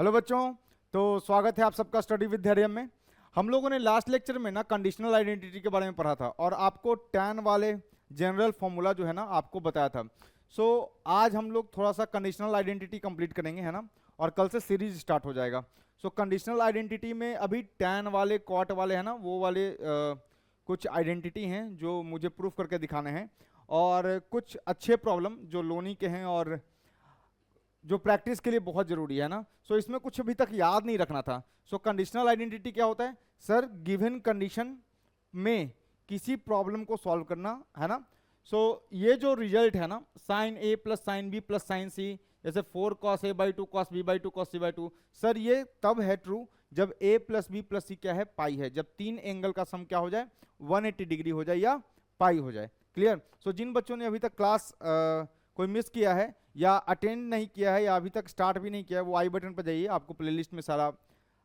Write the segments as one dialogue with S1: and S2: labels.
S1: Hello बच्चों, तो स्वागत है आप सबका स्टडी विद धैर्यम में। हम लोगों ने लास्ट लेक्चर में ना कंडीशनल आइडेंटिटी के बारे में पढ़ा था और आपको टैन वाले जनरल फॉर्मूला जो है ना आपको बताया था। सो आज हम लोग थोड़ा सा कंडीशनल आइडेंटिटी कंप्लीट करेंगे, है ना, और कल से सीरीज स्टार्ट हो जाएगा। सो कंडीशनल आइडेंटिटी में अभी टैन वाले कॉट वाले है ना वो वाले कुछ आइडेंटिटी हैं जो मुझे प्रूफ करके दिखाने हैं, और कुछ अच्छे प्रॉब्लम जो लोनी के हैं और जो प्रैक्टिस के लिए बहुत जरूरी है ना। सो इसमें कुछ अभी तक याद नहीं रखना था। सो कंडीशनल आइडेंटिटी क्या होता है सर? गिवन कंडीशन में किसी प्रॉब्लम को सॉल्व करना, है ना। सो ये जो रिजल्ट है ना sine A plus sine B plus sine C, जैसे 4 cos a by 2 cos b by 2 cos c by 2, sir ये तब है ट्रू जब a plus B plus C क्या है? पाई है। जब तीन एंगल का सम क्या हो जाए? 180 डिग्री हो जाए या पाई हो जाए। क्लियर? सो जिन बच्चों ने अभी तक क्लास कोई मिस किया है या अटेंड नहीं किया है या अभी तक स्टार्ट भी नहीं किया है, वो आई बटन पर जाइए, आपको प्लेलिस्ट में सारा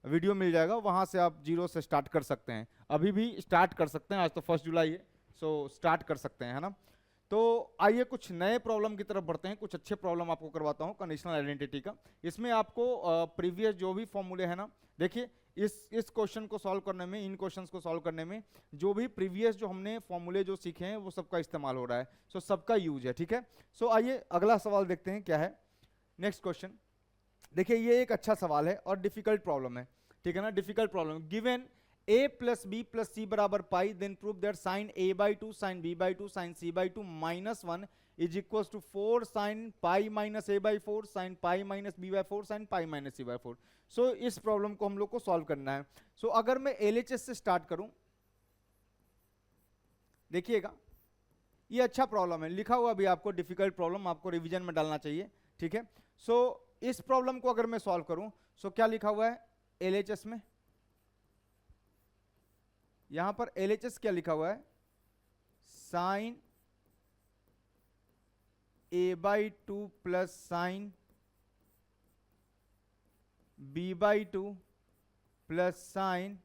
S1: वीडियो मिल जाएगा, वहां से आप जीरो से स्टार्ट कर सकते हैं। अभी भी स्टार्ट कर सकते हैं, आज तो 1 जुलाई है, सो स्टार्ट कर सकते हैं, है ना। तो आइए कुछ नए प्रॉब्लम की तरफ बढ़ते हैं। कुछ अच्छे प्रॉब्लम आपको करवाता हूं कंडीशनल आइडेंटिटी का। इसमें आपको प्रीवियस जो भी फॉर्मूले हैं ना, देखिए इस क्वेश्चन को सॉल्व करने में, इन क्वेश्चंस को सॉल्व करने में जो भी प्रीवियस जो हमने फॉर्मूले जो सीखे हैं वो सबका इस्तेमाल हो रहा है। सो सबका यूज है, ठीक है। सो आइए अगला सवाल देखते हैं क्या है। नेक्स्ट क्वेश्चन देखिए, ये एक अच्छा सवाल है और डिफिकल्ट प्रॉब्लम है, ठीक है ना। Difficult problem, given a plus B plus सी बराबर pi, then prove that sine a by 2 sine b by 2 sine c by 2 minus 1 is equal to 4 sine pi minus a by 4 sine pi minus b by 4 sine pi minus c by 4। So इस problem को हम लोग को solve करना है। सो अगर मैं LHS से स्टार्ट करूं, देखिएगा ये अच्छा प्रॉब्लम है, लिखा हुआ भी आपको डिफिकल्ट प्रॉब्लम, आपको रिवीजन में डालना चाहिए, ठीक है। सो इस प्रॉब्लम को अगर मैं सॉल्व करूं, सो क्या लिखा हुआ है LHS में? यहां पर LHS क्या लिखा हुआ है? Sine a by 2 plus sine b by 2 plus sine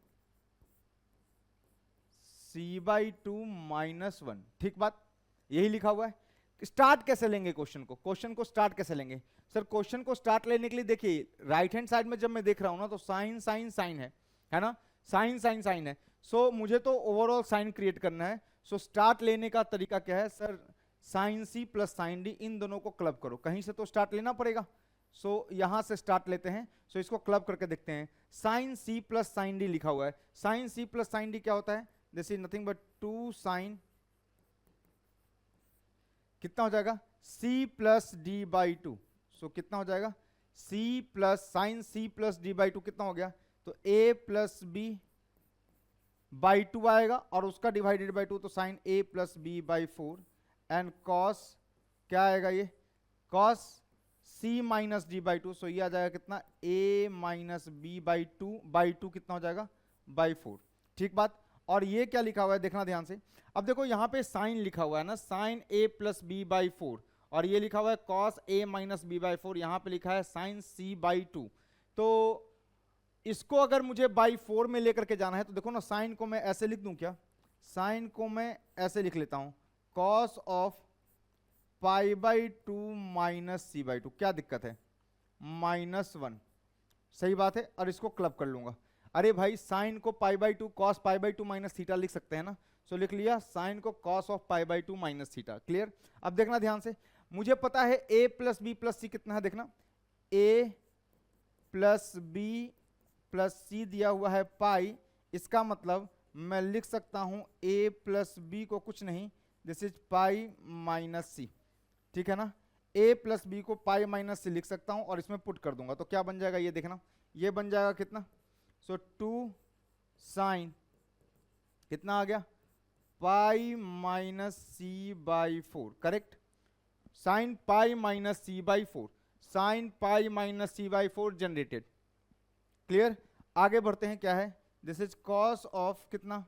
S1: c by 2 minus 1। ठीक बात, यही लिखा हुआ है। स्टार्ट कैसे लेंगे क्वेश्चन को? क्वेश्चन को स्टार्ट कैसे लेंगे सर? क्वेश्चन को स्टार्ट लेने के लिए देखिए राइट हैंड साइड में जब मैं देख रहा हूं ना तो साइन साइन साइन है ना, साइन साइन साइन है। सो मुझे तो ओवरऑल साइन क्रिएट करना है। सो स्टार्ट लेने का तरीका क्या है sir? Sine C plus sine D, इन दोनों को क्लब करो, कहीं से तो स्टार्ट लेना पड़ेगा। सो यहां से स्टार्ट लेते हैं। सो इसको क्लब करके देखते हैं। Sine C plus sine D लिखा हुआ है। Sine C plus sine D क्या होता है? This is nothing but 2 sine, कितना हो जाएगा? c plus D by 2। So कितना हो जाएगा? c plus sine c plus D by 2 कितना हो गया? तो a प्लस बी बाई 2 आएगा और उसका डिवाइडेड बाई 2, तो sine a plus B by 4 and cos क्या आएगा? ये cos c minus D by 2। So ये आ जाएगा कितना? a माइनस बी बाई 2 कितना हो जाएगा? बाई 4। ठीक बात। और ये क्या लिखा हुआ है देखना ध्यान से। अब देखो यहाँ पे साइन लिखा हुआ है ना, sine a plus B by 4, और ये लिखा हुआ है cos a minus B by 4, यहाँ पे लिखा है साइन c बाई 2। तो इसको अगर मुझे बाई 4 में लेकर के जाना है तो देखो ना, साइन को मैं ऐसे लिख दूं क्या? साइन को मैं ऐसे लिख लेता हूं, cos of pi by 2 minus C by 2। क्या दिक्कत है? माइनस 1, सही बात है। और इसको क्लब कर लूंगा। अरे भाई साइन को पाई by 2 cos pi by 2 minus theta लिख सकते हैं ना। सो लिख लिया साइन को cos of pi by 2 minus theta. Clear? अब देखना ध्यान से, मुझे पता है a plus B plus C कितना है, देखना a प्लस बी प्लस सी दिया हुआ है पाई। इसका मतलब मैं लिख सकता हूं a प्लस बी को कुछ नहीं, दिस इज पाई माइनस सी, ठीक है ना। a प्लस बी को पाई माइनस सी लिख सकता हूं और इसमें पुट कर दूंगा तो क्या बन जाएगा ये देखना, ये बन जाएगा कितना? सो 2 साइन कितना आ गया? Pi minus C by 4, correct. Sine pi minus C by 4, sine pi minus C by 4 generated. Clear? आगे बढ़ते हैं, क्या है? दिस इज कॉस ऑफ कितना?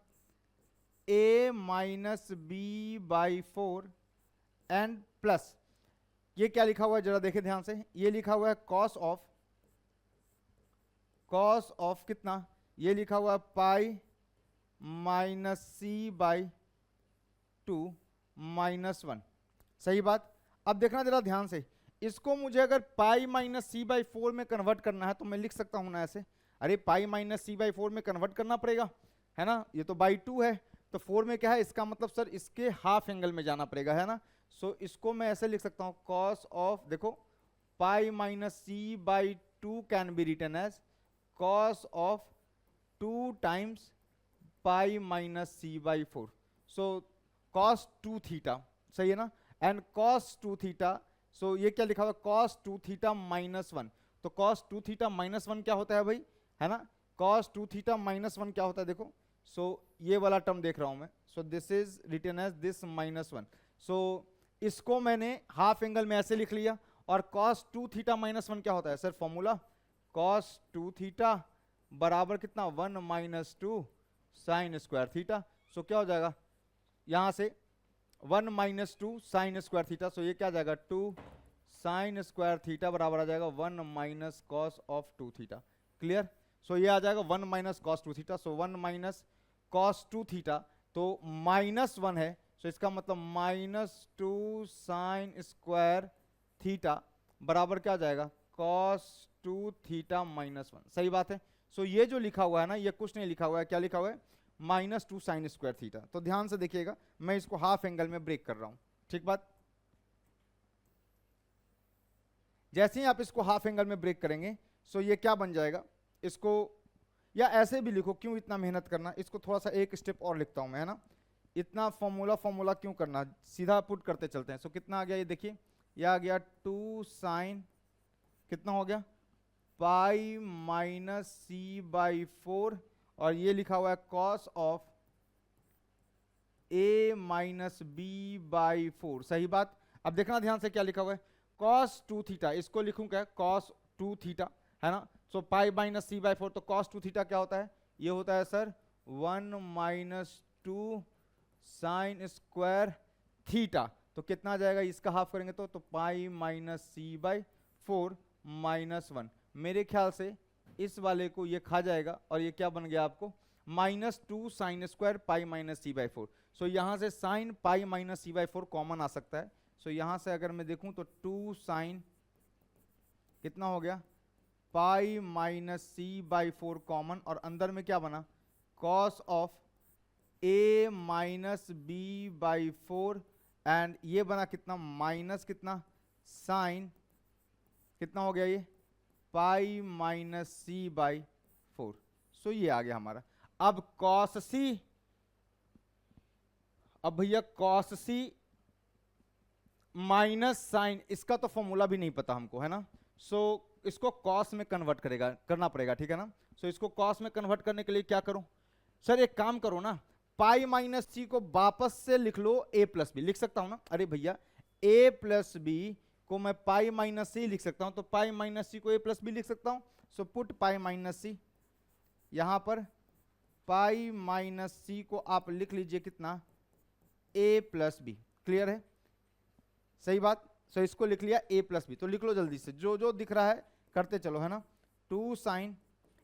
S1: a minus B by 4 and plus ये क्या लिखा हुआ है जरा देखें ध्यान से। ये लिखा हुआ है कॉस ऑफ कितना? ये लिखा हुआ है pi minus C by 2 minus 1, सही बात। अब देखना जरा ध्यान से, इसको मुझे अगर पाई माइनस सी बाई 4 में कन्वर्ट करना है तो मैं लिख सकता हूं ना ऐसे, अरे पाई माइनस सी बाई 4 में कन्वर्ट करना पड़ेगा, है ना, ये तो बाई 2 है, तो 4 में क्या है, इसका मतलब सर इसके हाफ एंगल में जाना पड़ेगा, है ना। सो इसको मैं ऐसे लिख सकता हूं, कॉस ऑफ, देखो pi minus C by 2 can be written as cos of 2 times pi minus C by 4, so cos 2 theta, सही है ना, एंड कॉस 2 थीटा, सो ये क्या लिखा हुआ है, कॉस 2 थीटा माइनस 1, तो कॉस 2 थीटा माइनस 1 क्या होता है भाई, है ना, कॉस 2 थीटा माइनस 1 क्या होता है, देखो, सो ये वाला टर्म देख रहा हूं मैं, so this is written as this minus 1, सो इसको मैंने हाफ एंगल में ऐसे लिख लिया, और कॉस 2 थीटा माइनस 1 क्या होता है सर, फॉर्मूला कॉस 2 थीटा बराबर कितना 1 माइनस 2 साइन स्क्वायर थीटा, सो क्या हो जाएगा यहां से 1 minus 2 sine square theta, so ये क्या आ जाएगा 2 साइन स्क्वायर थीटा बराबर आ जाएगा 1 minus cos of 2 theta, clear. So ये आ जाएगा 1 minus cos 2 theta, so 1 minus cos 2 theta तो माइनस 1 है, सो इसका मतलब माइनस 2 साइन स्क्वायर थीटा बराबर क्या आ जाएगा कॉस 2 थीटा माइनस 1, सही बात है। सो ये जो लिखा हुआ है ना, ये कुछ नहीं लिखा हुआ है, क्या लिखा हुआ है माइनस 2 साइन स्क्वायर थीटा, तो ध्यान से देखिएगा मैं इसको हाफ एंगल में ब्रेक कर रहा हूं, ठीक बात। जैसे ही आप इसको हाफ एंगल में ब्रेक करेंगे सो ये क्या बन जाएगा, इसको या ऐसे भी लिखो, क्यों इतना मेहनत करना, इसको थोड़ा सा एक स्टेप और लिखता हूं मैं, है ना, इतना फॉर्मूला क्यों करना, सीधा पुट करते चलते हैं। सो कितना आ गया ये देखिए, ये आ गया 2 साइन कितना हो गया पाई माइनस सी बाई 4, और ये लिखा हुआ है cos of a minus B by 4, सही बात। अब देखना ध्यान से क्या लिखा हुआ है कॉस 2 थीटा, इसको लिखूं क्या कॉस 2 थीटा, है ना, सो पाई माइनस सी बाई 4, तो कॉस 2 थीटा क्या होता है, ये होता है sir 1 minus 2 sine square theta, तो कितना आ जाएगा इसका हाफ करेंगे तो pi minus C by 4 minus 1, मेरे ख्याल से इस वाले को ये खा जाएगा और ये क्या बन गया आपको minus 2 sine square pi minus C by 4, so यहां से sine pi minus C by 4 common आ सकता है, सो यहां से अगर मैं देखूं तो 2 साइन कितना हो गया pi minus C by 4 common, और अंदर में क्या बना cos of a minus B by 4, and ये बना कितना माइनस कितना साइन कितना हो गया ये पाई माइनस सी बाई 4, सो ये आ गया हमारा। अब कॉस सी, अब भैया कॉस सी माइनस साइन, इसका तो फॉर्मूला भी नहीं पता हमको, है ना, सो इसको कॉस में कन्वर्ट करना पड़ेगा, ठीक है ना। सो इसको कॉस में कन्वर्ट करने के लिए क्या करूं सर, एक काम करो ना, पाई माइनस सी को वापस से लिख लो a प्लस बी, लिख सकता हूं ना, अरे भैया a प्लस बी को मैं पाई माइनस सी लिख सकता हूं, तो पाई माइनस सी को a प्लस बी लिख सकता हूं, सो पुट पाई माइनस सी, यहां पर पाई माइनस सी को आप लिख लीजिए कितना a प्लस बी, क्लियर है, सही बात। सो इसको लिख लिया a प्लस बी, तो लिख लो जल्दी से जो जो दिख रहा है करते चलो, है ना, 2 साइन,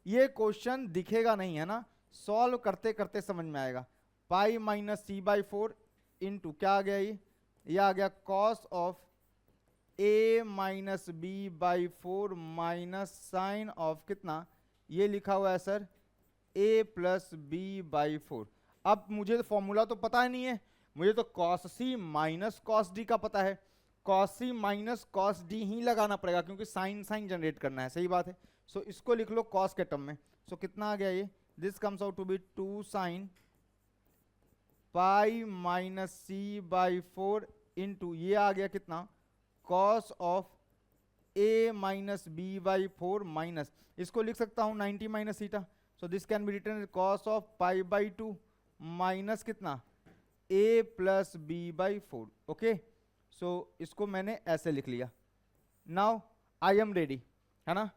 S1: ये क्वेश्चन दिखेगा नहीं, है ना, सॉल्व करते करते समझ में आएगा, pi minus C by 4 into क्या आ गया ये आ गया cos of a minus B by 4 minus sine of कितना, ये लिखा हुआ है sir a plus B by 4। अब मुझे फॉर्मूला तो पता ही नहीं है, मुझे तो cos C minus cos D का पता है, cos C minus cos D ही लगाना पड़ेगा क्योंकि साइन साइन जनरेट करना है, सही बात है। सो इसको लिख लो कॉस के टर्म में, सो कितना आ गया ये, this comes out to be 2 sine pi minus C by 4 into ये आ गया कितना cos of a minus B by 4 minus, इसको लिख सकता हूं 90 minus theta, so this can be written cos of pi by 2 minus कितना a plus B by 4, okay. So इसको मैंने ऐसे लिख लिया, नाउ आई एम रेडी, है ना,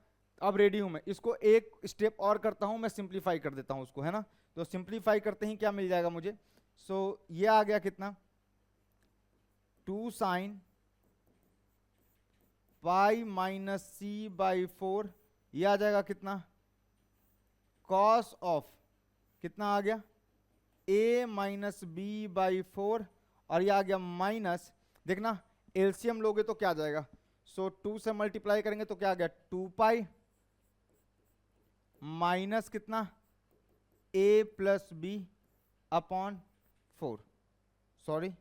S1: अब रेडी हूं मैं, इसको एक स्टेप और करता हूं, मैं सिंप्लीफाई कर देता हूं उसको, है ना, तो सिंप्लीफाई करते ही क्या मिल जाएगा मुझे, सो ये आ गया कितना 2 sine pi minus C by 4, ये आ जाएगा कितना कॉस ऑफ कितना आ गया a माइनस बी बाई 4, और ये आ गया माइनस, देखना एलसीएम लोगे तो क्या आ जाएगा, सो 2 से मल्टीप्लाई करेंगे तो क्या आ गया 2 पाई माइनस कितना a plus B upon 4, sorry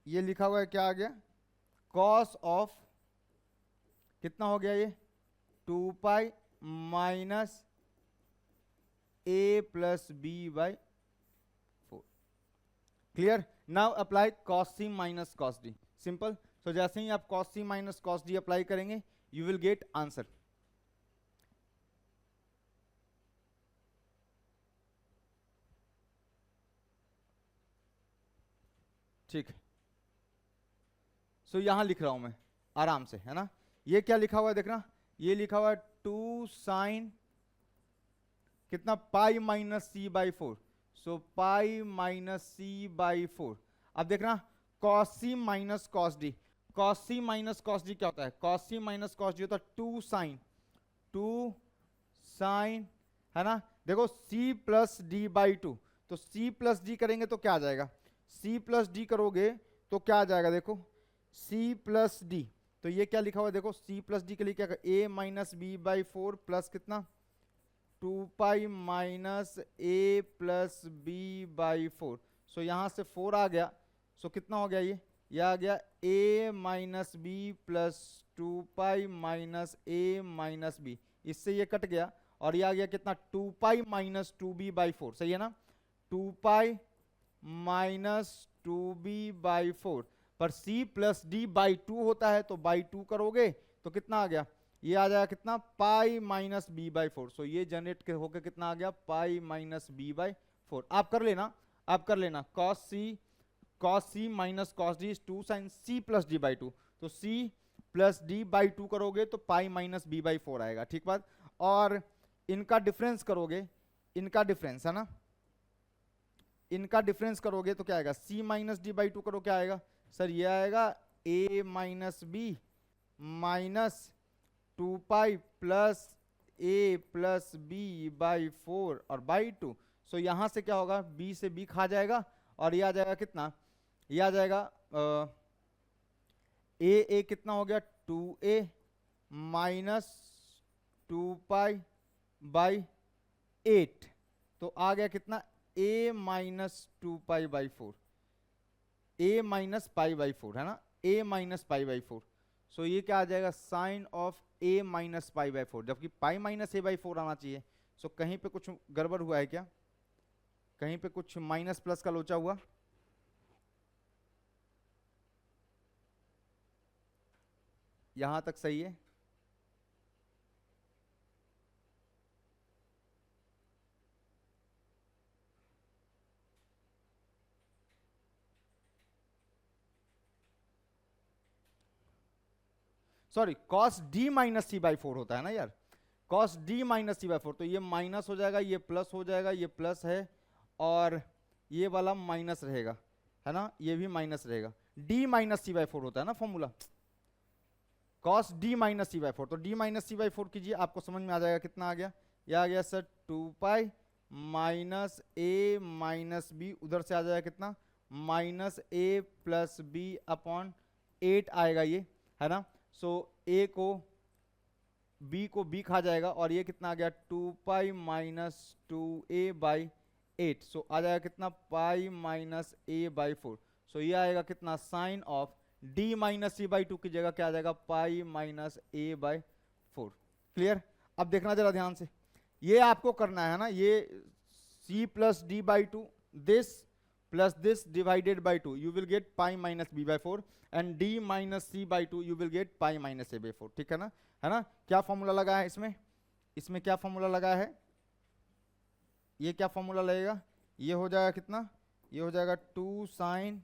S1: ये लिखा हुआ है क्या आ गया कॉस ऑफ कितना हो गया ये 2 pi minus a plus B by 4। Clear? Now apply cos c minus cos d, simple. So जैसे ही आप cos c minus cos d apply करेंगे यू विल गेट आंसर। ठीक है, सो यहां लिख रहा हूं मैं आराम से, है ना। ये क्या लिखा हुआ है देखना, ये लिखा हुआ है 2 साइन कितना pi minus C by 4, so pi minus C by 4। अब देखना cos c minus cos d, cos c minus cos d क्या होता है, cos c minus cos d होता है 2 साइन, है ना। देखो c प्लस डी बाई 2, तो c प्लस डी करेंगे तो क्या आ जाएगा, c प्लस डी करोगे तो क्या आ जाएगा, देखो c प्लस डी, तो ये क्या लिखा हुआ है देखो c प्लस डी के लिए क्या a minus B by 4 plus कितना 2 pi minus a plus B by 4। So यहां से 4 आ गया, सो कितना हो गया ये आ गया a minus B plus 2 pi minus a minus B, इससे ये कट गया और ये आ गया कितना 2 पाई माइनस 2b बाई 4, सही है ना। 2 पाई माइनस 2b बाई 4 पर c प्लस डी बाई 2 होता है तो बाई 2 करोगे तो कितना आ गया, ये आ जाएगा कितना pi minus B by 4। So ये जनरेट होकर कितना आ गया पाई माइनस बी बाई 4। आप कर लेना cos c minus cos d 2 sine c plus D by 2, तो c प्लस डी बाई 2 करोगे तो पाई माइनस बी बाई 4 आएगा, ठीक बात। और इनका डिफरेंस करोगे, इनका डिफरेंस है ना, इनका डिफरेंस करोगे तो क्या आएगा c माइनस डी बाई 2 करो क्या आएगा सर, ये आएगा a minus B minus 2 pi plus a plus B by 4 और बाई 2। सो यहां से क्या होगा b से b खा जाएगा और ये आ जाएगा कितना, ये आ जाएगा a कितना हो गया 2a माइनस 2 पाई बाई 8, तो आ गया कितना a minus 2 pi by 4, a minus pi by 4, है ना, a minus pi by 4। So ये क्या आ जाएगा sine of a minus pi by 4, जबकि पाई माइनस a बाई 4 आना चाहिए। सो कहीं पे कुछ गड़बड़ हुआ है क्या, कहीं पे कुछ माइनस प्लस का लोचा हुआ, यहां तक सही है। Sorry cos d minus C by 4 होता है ना यार, cos d minus C by 4, तो ये माइनस हो जाएगा, ये प्लस हो जाएगा, ये प्लस है और ये वाला माइनस रहेगा, है ना, ये भी माइनस रहेगा। d माइनस सी बाई 4 होता है ना formula, cos d minus C by 4, तो d माइनस सी बाई 4 कीजिए, आपको समझ में आ जाएगा कितना आ गया, ये आ गया sir 2 pi minus a minus B, उधर से आ जाएगा कितना minus a plus B upon 8 आएगा ये, है ना। सो a को b खा जाएगा और ये कितना आ गया 2 पाई माइनस 2a बाई 8, सो आ जाएगा कितना pi minus a by 4। So ये आएगा कितना sine of d minus C by 2 की जगह क्या आ जाएगा pi minus a by 4। Clear? अब देखना जरा ध्यान से, ये आपको करना है ना, ये c plus D by 2 this plus this divided by 2 you will get pi minus b by 4 and d minus c by 2 you will get pi minus a by 4, ठीक है ना। क्या फॉर्मूला लगा है इसमें क्या फॉर्मूला लगा है, ये क्या फॉर्मूला लगेगा, ये हो जाएगा कितना, ये हो जाएगा 2 sine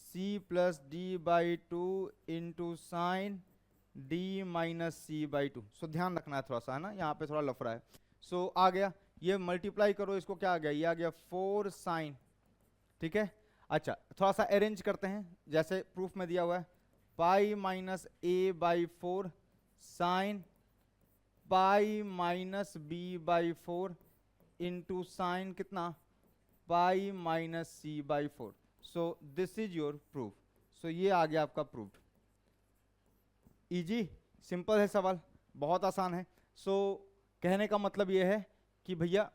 S1: c plus D by 2 into sine d minus C by 2। So ध्यान रखना है थोड़ा सा, है ना, यहाँ पे थोड़ा लफड़ा है। सो आ गया, ये मल्टीप्लाई करो, इसको क्या आ गया, ये आ गया 4 साइन, ठीक है। अच्छा थोड़ा सा अरेंज करते हैं जैसे प्रूफ में दिया हुआ है, pi minus a by 4 sine pi minus b by 4 into sine कितना pi minus c by 4। So this is your proof. So ये आ गया आपका प्रूफ। इजी, सिंपल है सवाल, बहुत आसान है। सो कहने का मतलब ये है कि भैया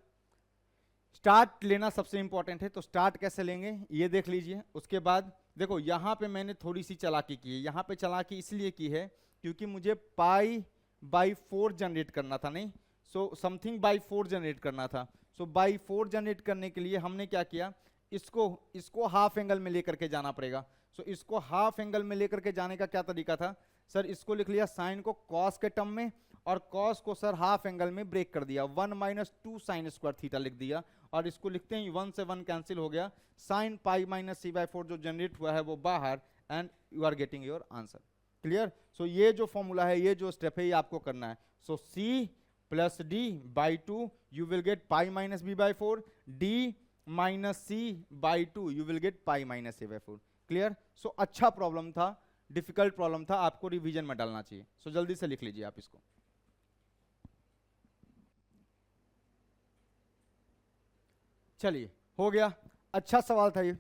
S1: स्टार्ट लेना सबसे इंपॉर्टेंट है। तो स्टार्ट कैसे लेंगे ये देख लीजिए। उसके बाद देखो यहाँ पे मैंने थोड़ी सी चालाकी की है। यहाँ पे चालाकी इसलिए की है क्योंकि मुझे पाई बाई 4 जनरेट करना था, नहीं सो समथिंग बाई 4 जनरेट करना था। सो बाई 4 जनरेट करने के लिए हमने क्या किया, इसको हाफ एंगल में लेकर के जाना पड़ेगा। सो इसको हाफ एंगल में लेकर के जाने का क्या तरीका था सर, इसको लिख लिया साइन को कॉस के टर्म में, और कॉस को सर हाफ एंगल में ब्रेक कर दिया, 1 माइनस 2 साइन स्क्वायर थीटा लिख दिया। और इसको लिखते हैं 1 से 1 कैंसिल हो गया, sine pi minus C by 4 जो जनरेट हुआ है वो बाहर, and you are getting your answer. Clear. So ये जो फॉर्मूला है, ये जो स्टेप है, ये आपको करना है। So C plus D by 2 you will get pi minus B by 4, D minus C by 2 you will get pi minus A by 4। Clear. So अच्छा प्रॉब्लम था, डिफिकल्ट प्रॉब्लम था, आपको रिवीजन में डालना चाहिए। सो जल्दी से लिख लीजिए आप इसको। चलिए हो गया, अच्छा सवाल था ये।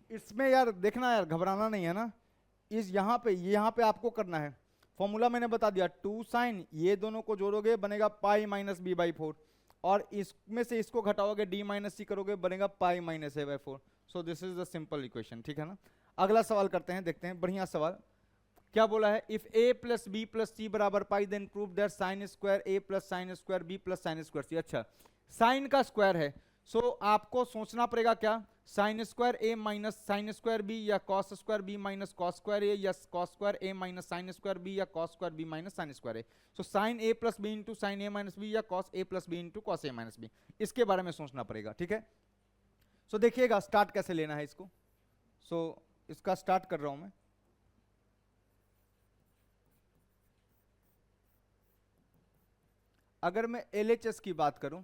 S1: इसमें यार देखना, यार घबराना नहीं है ना। इस यहाँ पे आपको करना है। फॉर्मूला मैंने बता दिया, 2 साइन, ये दोनों को जोड़ोगे बनेगा पाई माइनस बी बाई 4, और इसमें से इसको घटाओगे डी माइनस सी करोगे बनेगा पाई minus A by 4। So this is the simple equation. ठीक है ना। अगला सवाल करते हैं, देखते हैं, बढ़िया सवाल। क्या बोला है, if a plus B plus सी बराबर pi then prove that sine square a plus sine square b plus sine square C. अच्छा, साइन का स्क्वायर है, सो आपको सोचना पड़ेगा क्या, sign square a minus sine square b, या cos square b minus cos square a, या cos square a minus sine square b, या cos square b minus sine square a। So sine a plus b into sign a minus b, या cos a plus b into cos a minus b, इसके बारे में सोचना पड़ेगा। ठीक है। सो देखिएगा स्टार्ट कैसे लेना है इसको। सो इसका स्टार्ट कर रहा हूं मैं। अगर मैं LHS की बात करूं,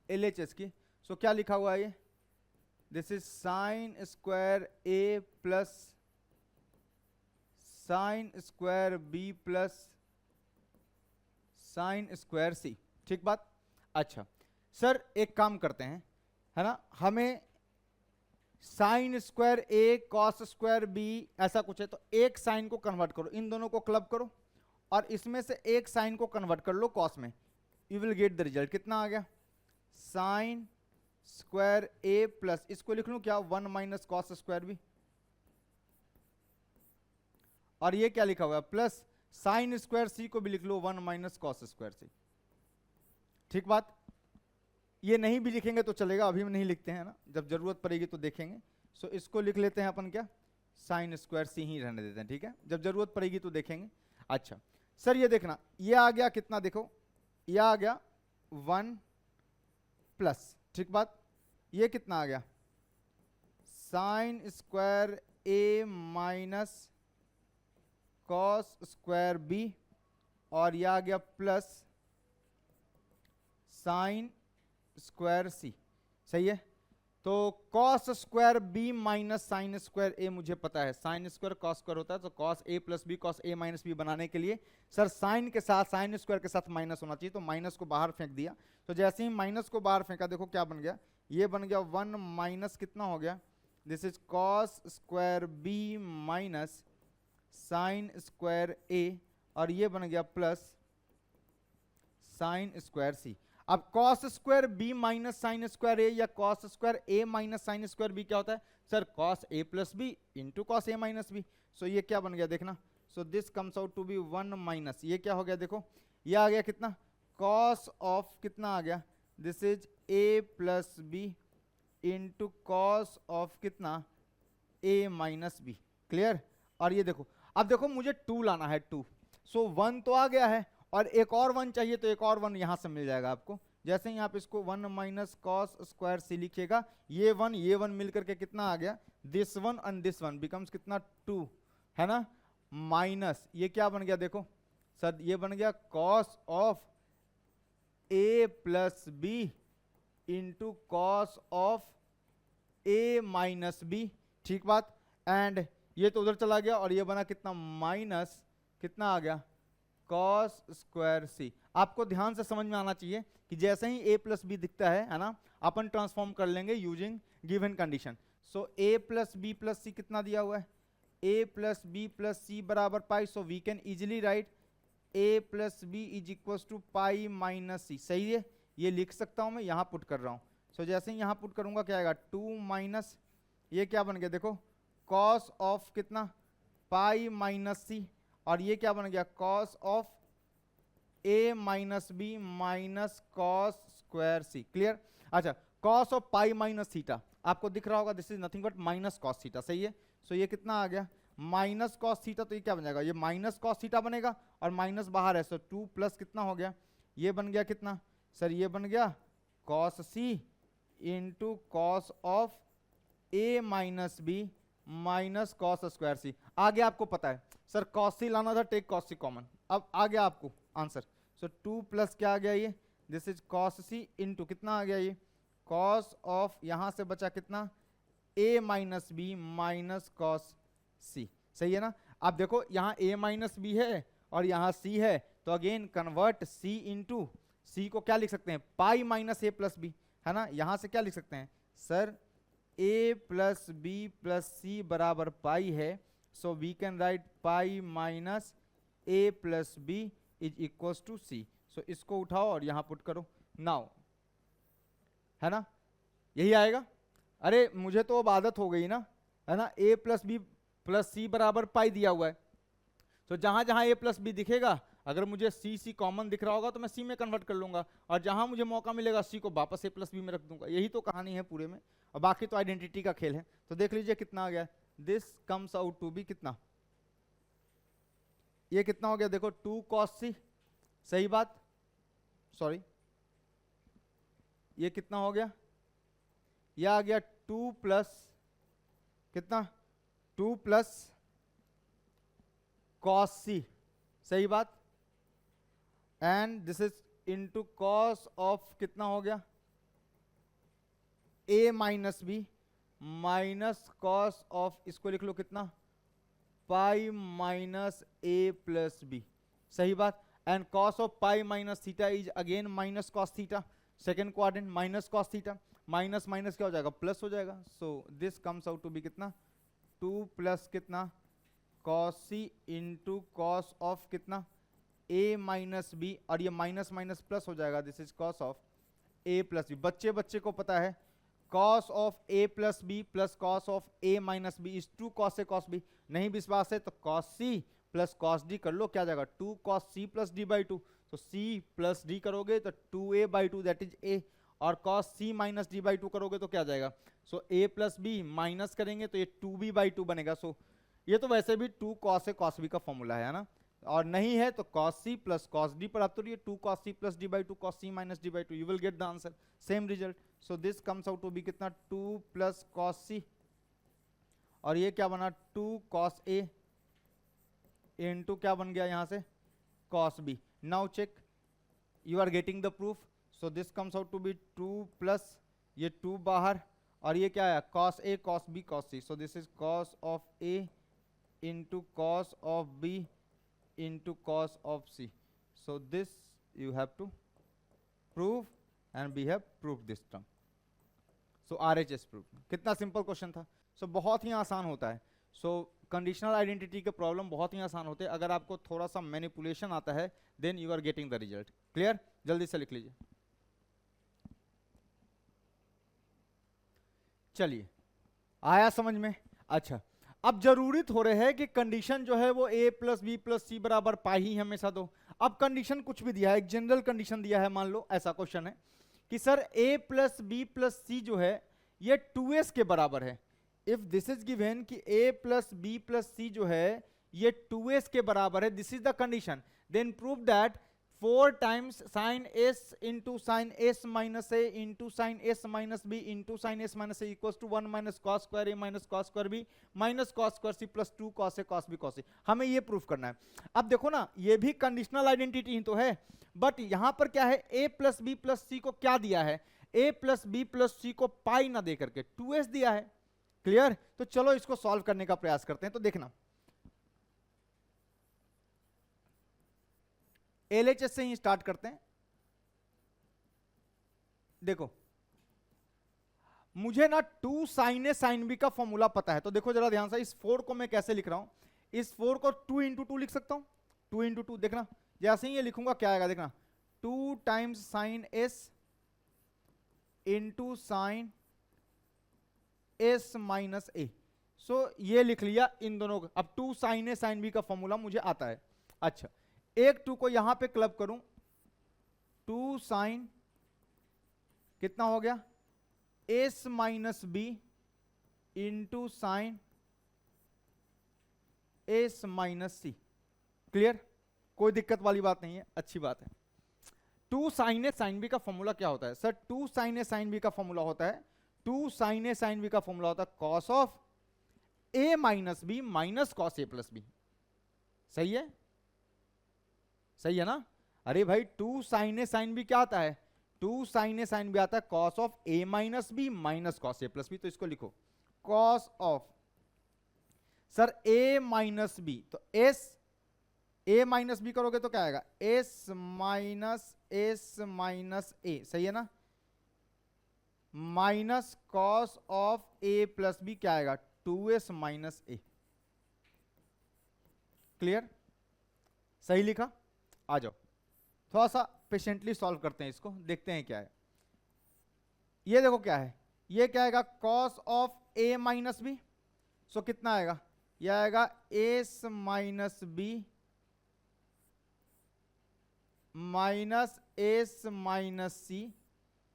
S1: LHS की, सो क्या लिखा हुआ है ये, this is sine square A plus sine square B plus sine square C। ठीक बात। अच्छा सर एक काम करते हैं, है ना, हमें sign square A cos square B ऐसा कुछ है, तो एक साइन को कन्वर्ट करो, इन दोनों को क्लब करो, और इसमें से एक साइन को कन्वर्ट कर लो कॉस में, you will get the result. कितना आ गया, साइन स्क्वायर A प्लस, इसको लिख लूं क्या, 1 माइनस कॉस स्क्वायर B, और ये क्या लिखा हुआ है, प्लस साइन स्क्वायर C को भी लिख लो 1 माइनस कॉस स्क्वायर C। ठीक बात। ये नहीं भी लिखेंगे तो चलेगा, अभी नहीं लिखते हैं ना, जब जरूरत पड़ेगी तो देखेंगे। सो इसको लिख लेते हैं अपन क्या, साइन स्क्वायर C ही रहने देते हैं। ठीक है, जब जरूरत पड़ेगी तो देखेंगे। अच्छा सर ये देखना, ये आ गया कितना, देखो ये आ गया 1 प्लस, ठीक बात, ये कितना आ गया, sign square A minus cos square B, और ये आ गया प्लस साइन स्क्वायर C। सही है। तो cos square B minus sine square A मुझे पता है, साइन स्क्वायर कॉस स्क्वायर होता है, तो cos A plus B cos A minus B बनाने के लिए सर साइन के साथ, साइन स्क्वायर के साथ माइनस होना चाहिए, तो माइनस को बाहर फेंक दिया। तो जैसे ही माइनस को बाहर फेंका, देखो क्या बन गया, ये बन गया 1 माइनस कितना हो गया, this is cos square B minus sine square A, और ये बन गया प्लस साइन स्क्वायर C। अब cos square B minus sine square A, या cos square A minus sine square B क्या होता है sir, cos A plus B into cos A minus B। So ये क्या बन गया देखना, so this comes out to be 1 minus, ये क्या हो गया देखो, ये आ गया कितना, कॉस ऑफ कितना आ गया, this is A plus B into cos of कितना, A माइनस B। क्लियर। और ये देखो, अब देखो मुझे 2 लाना है, 2, सो 1 तो आ गया है, और एक और 1 चाहिए, तो एक और 1 यहां से मिल जाएगा आपको। जैसे ही आप इसको 1 माइनस कॉस स्क्वायर C लिखिएगा, ये 1 मिलकर के कितना आ गया, दिस 1 एंड दिस 1 बिकम्स कितना 2, है ना, माइनस ये क्या बन गया देखो सर, ये बन गया cos of A plus B into cos of A minus B। ठीक बात। एंड ये तो उधर चला गया, और ये बना कितना, माइनस कितना आ गया, कॉस स्क्वायर C। आपको ध्यान से समझ में आना चाहिए कि जैसे ही A प्लस B दिखता है ना, अपन ट्रांसफॉर्म कर लेंगे using given condition. So A plus B plus C कितना दिया हुआ है, ए प्लस बी प्लस सी बराबर pi, so we can easily write A plus B is equal to pi minus C. सही है, ये लिख सकता हूं मैं, यहां पुट कर रहा हूं। सो जैसे ही यहां पुट करूंगा क्या आएगा, 2 माइनस ये क्या बन गया देखो, कॉस ऑफ कितना पाई माइनस सी, और ये क्या बन गया cos of A minus B minus cos square C. Clear. अच्छा, cos of pi minus theta आपको दिख रहा होगा, this is nothing but minus cos theta. सही है, सो ये कितना आ गया माइनस कॉस थीटा, तो ये क्या बन जाएगा, ये माइनस कॉस थीटा बनेगा और माइनस बाहर है, सो 2 प्लस कितना हो गया, ये बन गया कितना सर, ये बन गया cos C into cos of A minus B minus cos square C. आगे आपको पता है सर कॉस सी लाना था, टेक कॉस सी कॉमन, अब आ गया आपको आंसर। सो 2 प्लस क्या आ गया, ये this is cos C into कितना आ गया, ये कॉस ऑफ यहां से बचा कितना a minus B minus cos C. सही है ना। अब देखो यहाँ a माइनस बी है और यहाँ c है, तो again convert c into C को क्या लिख सकते हैं, pi minus A plus B, है ना। यहां से क्या लिख सकते हैं sir, a plus B plus सी बराबर पाई है, so we can write pi minus A plus B is equal to C. So इसको उठाओ और यहां पुट करो नाउ, है ना, यही आएगा। अरे मुझे तो अब आदत हो गई ना, है ना, a प्लस बी प्लस सी बराबर पाई दिया हुआ है, तो जहां जहां a प्लस बी दिखेगा, अगर मुझे सी कॉमन दिख रहा होगा तो मैं सी में कन्वर्ट कर लूंगा, और जहां मुझे मौका मिलेगा सी को वापस a प्लस बी में रख दूंगा। यही तो कहानी है पूरे में, और बाकी तो आइडेंटिटी का खेल है। तो देख लीजिए कितना आ गया, this comes out to be कितना, ये कितना हो गया देखो 2 cos सी। सही बात, सॉरी, ये कितना हो गया, यह आ गया 2 प्लस कितना 2 प्लस कॉस सी। सही बात, and this is into cos of कितना हो गया a minus B minus cos of, इसको लिख लो कितना pi minus a plus B. सही बात, and cos of pi minus theta is again minus cos theta, second quadrant minus cos theta, minus minus क्या हो जाएगा प्लस हो जाएगा। So this comes out to be कितना 2 प्लस कितना cos C into cos of कितना a minus B, और ये माइनस माइनस प्लस हो जाएगा, this is cos of a plus B. बच्चे बच्चे को पता है cos of a plus B plus cos of a minus B is 2 cos A cos B. नहीं विश्वास है तो cos C plus cos D कर लो, क्या जाएगा 2 cos C plus D by 2, तो c प्लस डी करोगे तो 2a by 2 that is a, और cos C minus D by 2 करोगे तो क्या जाएगा, so a plus B minus करेंगे तो ये 2b बाई 2 बनेगा। सो ये तो वैसे भी 2 कॉस ए कॉस बी का फॉर्मूला है ना, और नहीं है तो cos c plus cos d पर आप तो ये 2 cos c plus d by 2 cos c minus d by 2, you will get the answer, same result. So this comes out to be कितना 2 प्लस cos c, और ये क्या बना 2 cos a into क्या बन गया यहां से cos b। Now check, you are getting the proof. So this comes out to be 2 plus ये 2 बाहर, और ये क्या है cos a cos b cos c, so this is cos of a into cos of b into cos of c. So this you have to prove and we have proved this term. So RHS proof. कितना simple question था। So बहुत ही आसान होता है। So conditional identity के problem बहुत ही आसान होते हैं, अगर आपको थोड़ा सा मैनिपुलेशन आता है then you are getting the result. Clear, जल्दी से लिख लीजिए। चलिए, आया समझ में। अच्छा, अब जरूरी हो रहे है कि कंडीशन जो है वो a प्लस बी प्लस सी बराबर पाई ही हमेशा दो। अब कंडीशन कुछ भी दिया है, एक जनरल कंडीशन दिया है, मान लो ऐसा क्वेश्चन है कि sir a plus B plus C जो है ये 2s के बराबर है। इफ दिस इज गिवन कि a plus B plus C जो है ये 2s के बराबर है, this is the condition, then prove that 4 times sine s into sine s minus a into sine s minus b into sine s minus a equals to 1 minus cos square a minus cos square b minus cos square c plus 2 cos a cos b cos c। हमें ये proof करना है। अब देखो ना, ये भी conditional identity ही तो है, बट यहां पर क्या है a plus B plus c को क्या दिया है, a plus B plus c को पाई ना दे करके 2s दिया है। क्लियर, तो चलो इसको सॉल्व करने का प्रयास करते हैं। तो देखना, LHS से ही स्टार्ट करते हैं। देखो, मुझे ना 2 sin A sin B का फॉर्मूला पता है। तो देखो जरा ध्यान से, इस 4 को मैं कैसे लिख रहा हूं, इस 4 को 2 इंटू 2 लिख सकता हूं, 2 इंटू 2। देखना जैसे ही ये लिखूंगा क्या आएगा, देखना 2 times sine S into sine S minus A. So ये लिख लिया इन दोनों का। अब 2 sin A sin B का फॉर्मूला मुझे आता है। अच्छा, एक 2 को यहां पे क्लब करूं, 2 साइन कितना हो गया S minus B into sine S minus C. Clear, कोई दिक्कत वाली बात नहीं है, अच्छी बात है। 2 sin A sin B का फॉर्मूला क्या होता है sir? 2 sin A sin B का फॉर्मूला होता है, 2 sin A sin B का फॉर्मूला होता है cos of A minus B minus cos A plus B. सही है, सही है ना? अरे भाई 2 sin A sin B क्या आता है? 2 sin A sin B आता है cos of A minus B minus cos A plus B. तो इसको लिखो cos of sir A minus B, तो S A माइनस बी करोगे तो क्या आएगा, S माइनस A। सही है ना? Minus cos of A plus B क्या आएगा, 2S माइनस A। क्लियर, सही लिखा? आ जाओ थोड़ा सा पेशेंटली सॉल्व करते हैं इसको, देखते हैं क्या है। ये देखो क्या है, ये क्या आएगा cos of A minus B. So कितना आएगा, ये आएगा S minus B minus S minus C,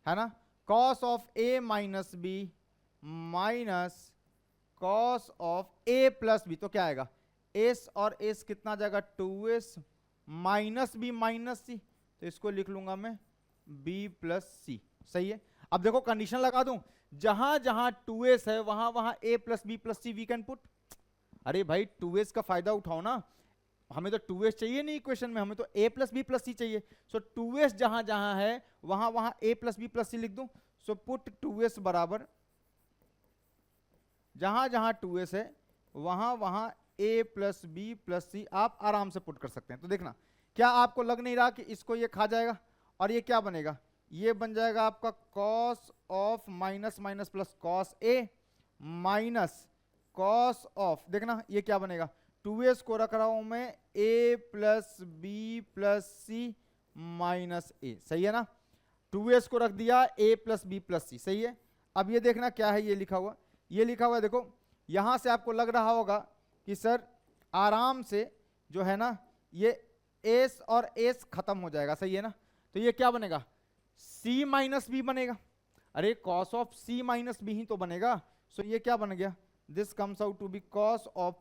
S1: है ना? cos of A minus B minus cos of A plus B, तो क्या आएगा S और S कितना जाएगा 2S minus B minus C. तो इसको लिख लूंगा मैं B प्लस सी। सही है। अब देखो कंडीशन लगा दूं, जहां जहां 2S है वहां वहां A plus B plus C we can put. अरे भाई 2S का फायदा उठाओ ना, हमें तो 2S चाहिए नहीं इक्वेशन में, हमें तो A प्लस बी प्लस सी चाहिए। सो 2S जहां जहां है वहां वहां A प्लस बी प्लस सी लिख दूं। सो पुट 2S बराबर जहां जहां 2S है वहां वहां A प्लस बी प्लस सी आप आराम से पुट कर सकते हैं। तो देखना, क्या आपको लग नहीं रहा कि इसको ये खा जाएगा, और ये क्या बनेगा, ये बन जाएगा आपका cos of minus minus plus cos A minus cos of, देखना ये क्या बनेगा, 2S को रख रहा हूं मैं A plus B plus C minus A. सही है ना? 2S को रख दिया A plus B plus C. सही है। अब ये देखना क्या है, ये लिखा हुआ, ये लिखा हुआ है, देखो यहां से आपको लग रहा होगा कि सर आराम से जो है ना ये S और S खत्म हो जाएगा। सही है ना? तो ये क्या बनेगा, C माइनस बी बनेगा। अरे cos of C minus B ही तो बनेगा। सो ये क्या बन गया, this comes out to be cos of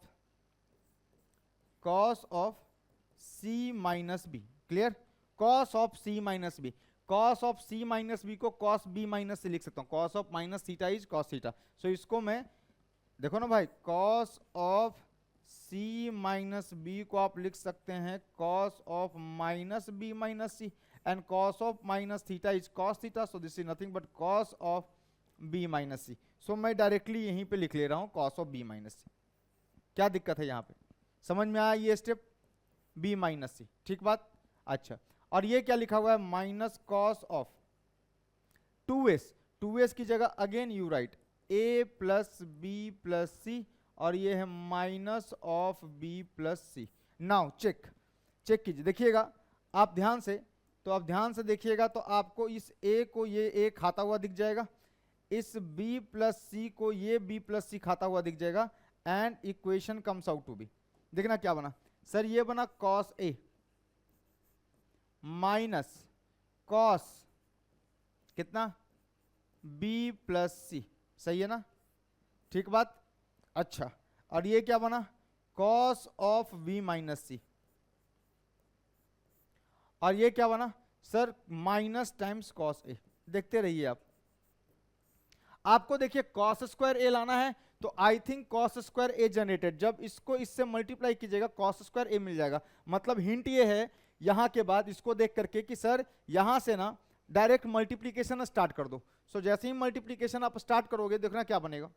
S1: C minus B. Clear, cos of C minus B, cos of C minus B को cos B माइनस से लिख सकता हूँ, cos of minus theta is cos theta. So इसको मैं देखो ना भाई, cos of C minus B को आप लिख सकते हैं cos of minus B minus C, and cos of minus theta is cos theta. So this is nothing but cos of B minus C. So मैं डायरेक्टली यहीं पे लिख ले रहा हूं cos of B minus C. क्या दिक्कत है यहाँ पे, समझ में आया ये स्टेप, B माइनस सी, ठीक बात? अच्छा, और ये क्या लिखा हुआ है, माइनस cos ऑफ 2S की जगह again you write A plus B plus C, और ये है minus of B plus C. Now check कीजिए, देखिएगा आप ध्यान से, तो आप ध्यान से देखिएगा तो आपको इस A को ये A खाता हुआ दिख जाएगा, इस B प्लस सी को ये B प्लस सी खाता हुआ दिख जाएगा, and equation comes out to be, देखना क्या बना सर, ये बना cos A माइनस cos कितना B प्लस सी। सही है ना? ठीक बात? अच्छा, और ये क्या बना, cos of B minus C, और ये क्या बना sir, minus times cos A। देखते रहिए आप, आपको देखिए cos स्क्वायर A लाना है, तो I think cos square A generated, जब इसको इससे मल्टीप्लाई कीजिएगा cos स्क्वायर A मिल जाएगा। मतलब हिंट ये है यहां के बाद इसको देख करके कि सर यहां से ना डायरेक्ट मल्टीप्लीकेशन स्टार्ट कर दो। सो जैसे ही मल्टीप्लीकेशन आप स्टार्ट करोगे, देखना क्या बनेगा,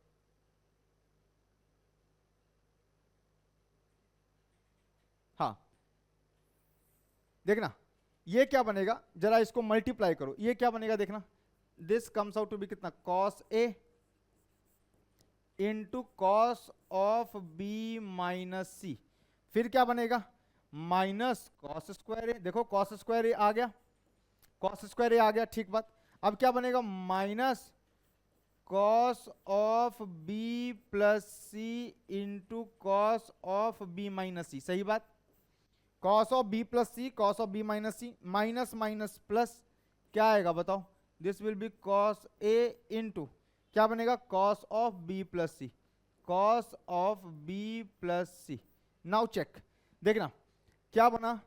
S1: हाँ देखना ये क्या बनेगा, जरा इसको मल्टीप्लाई करो, ये क्या बनेगा देखना, this comes out to be कितना cos A इंटू cos of B minus C, फिर क्या बनेगा माइनस कॉस स्क्वायर ए, देखो कॉस स्क्वायर ए आ गया, कॉस स्क्वायर ए आ गया, ठीक बात। अब क्या बनेगा minus cos of B plus C into cos of B minus C, सही बात। Cos of B plus C, cos of B minus C, minus minus plus क्या आएगा बताओ, this will be cos A into क्या बनेगा cos of B plus C, cos of B plus C. Now check, देखना क्या बना,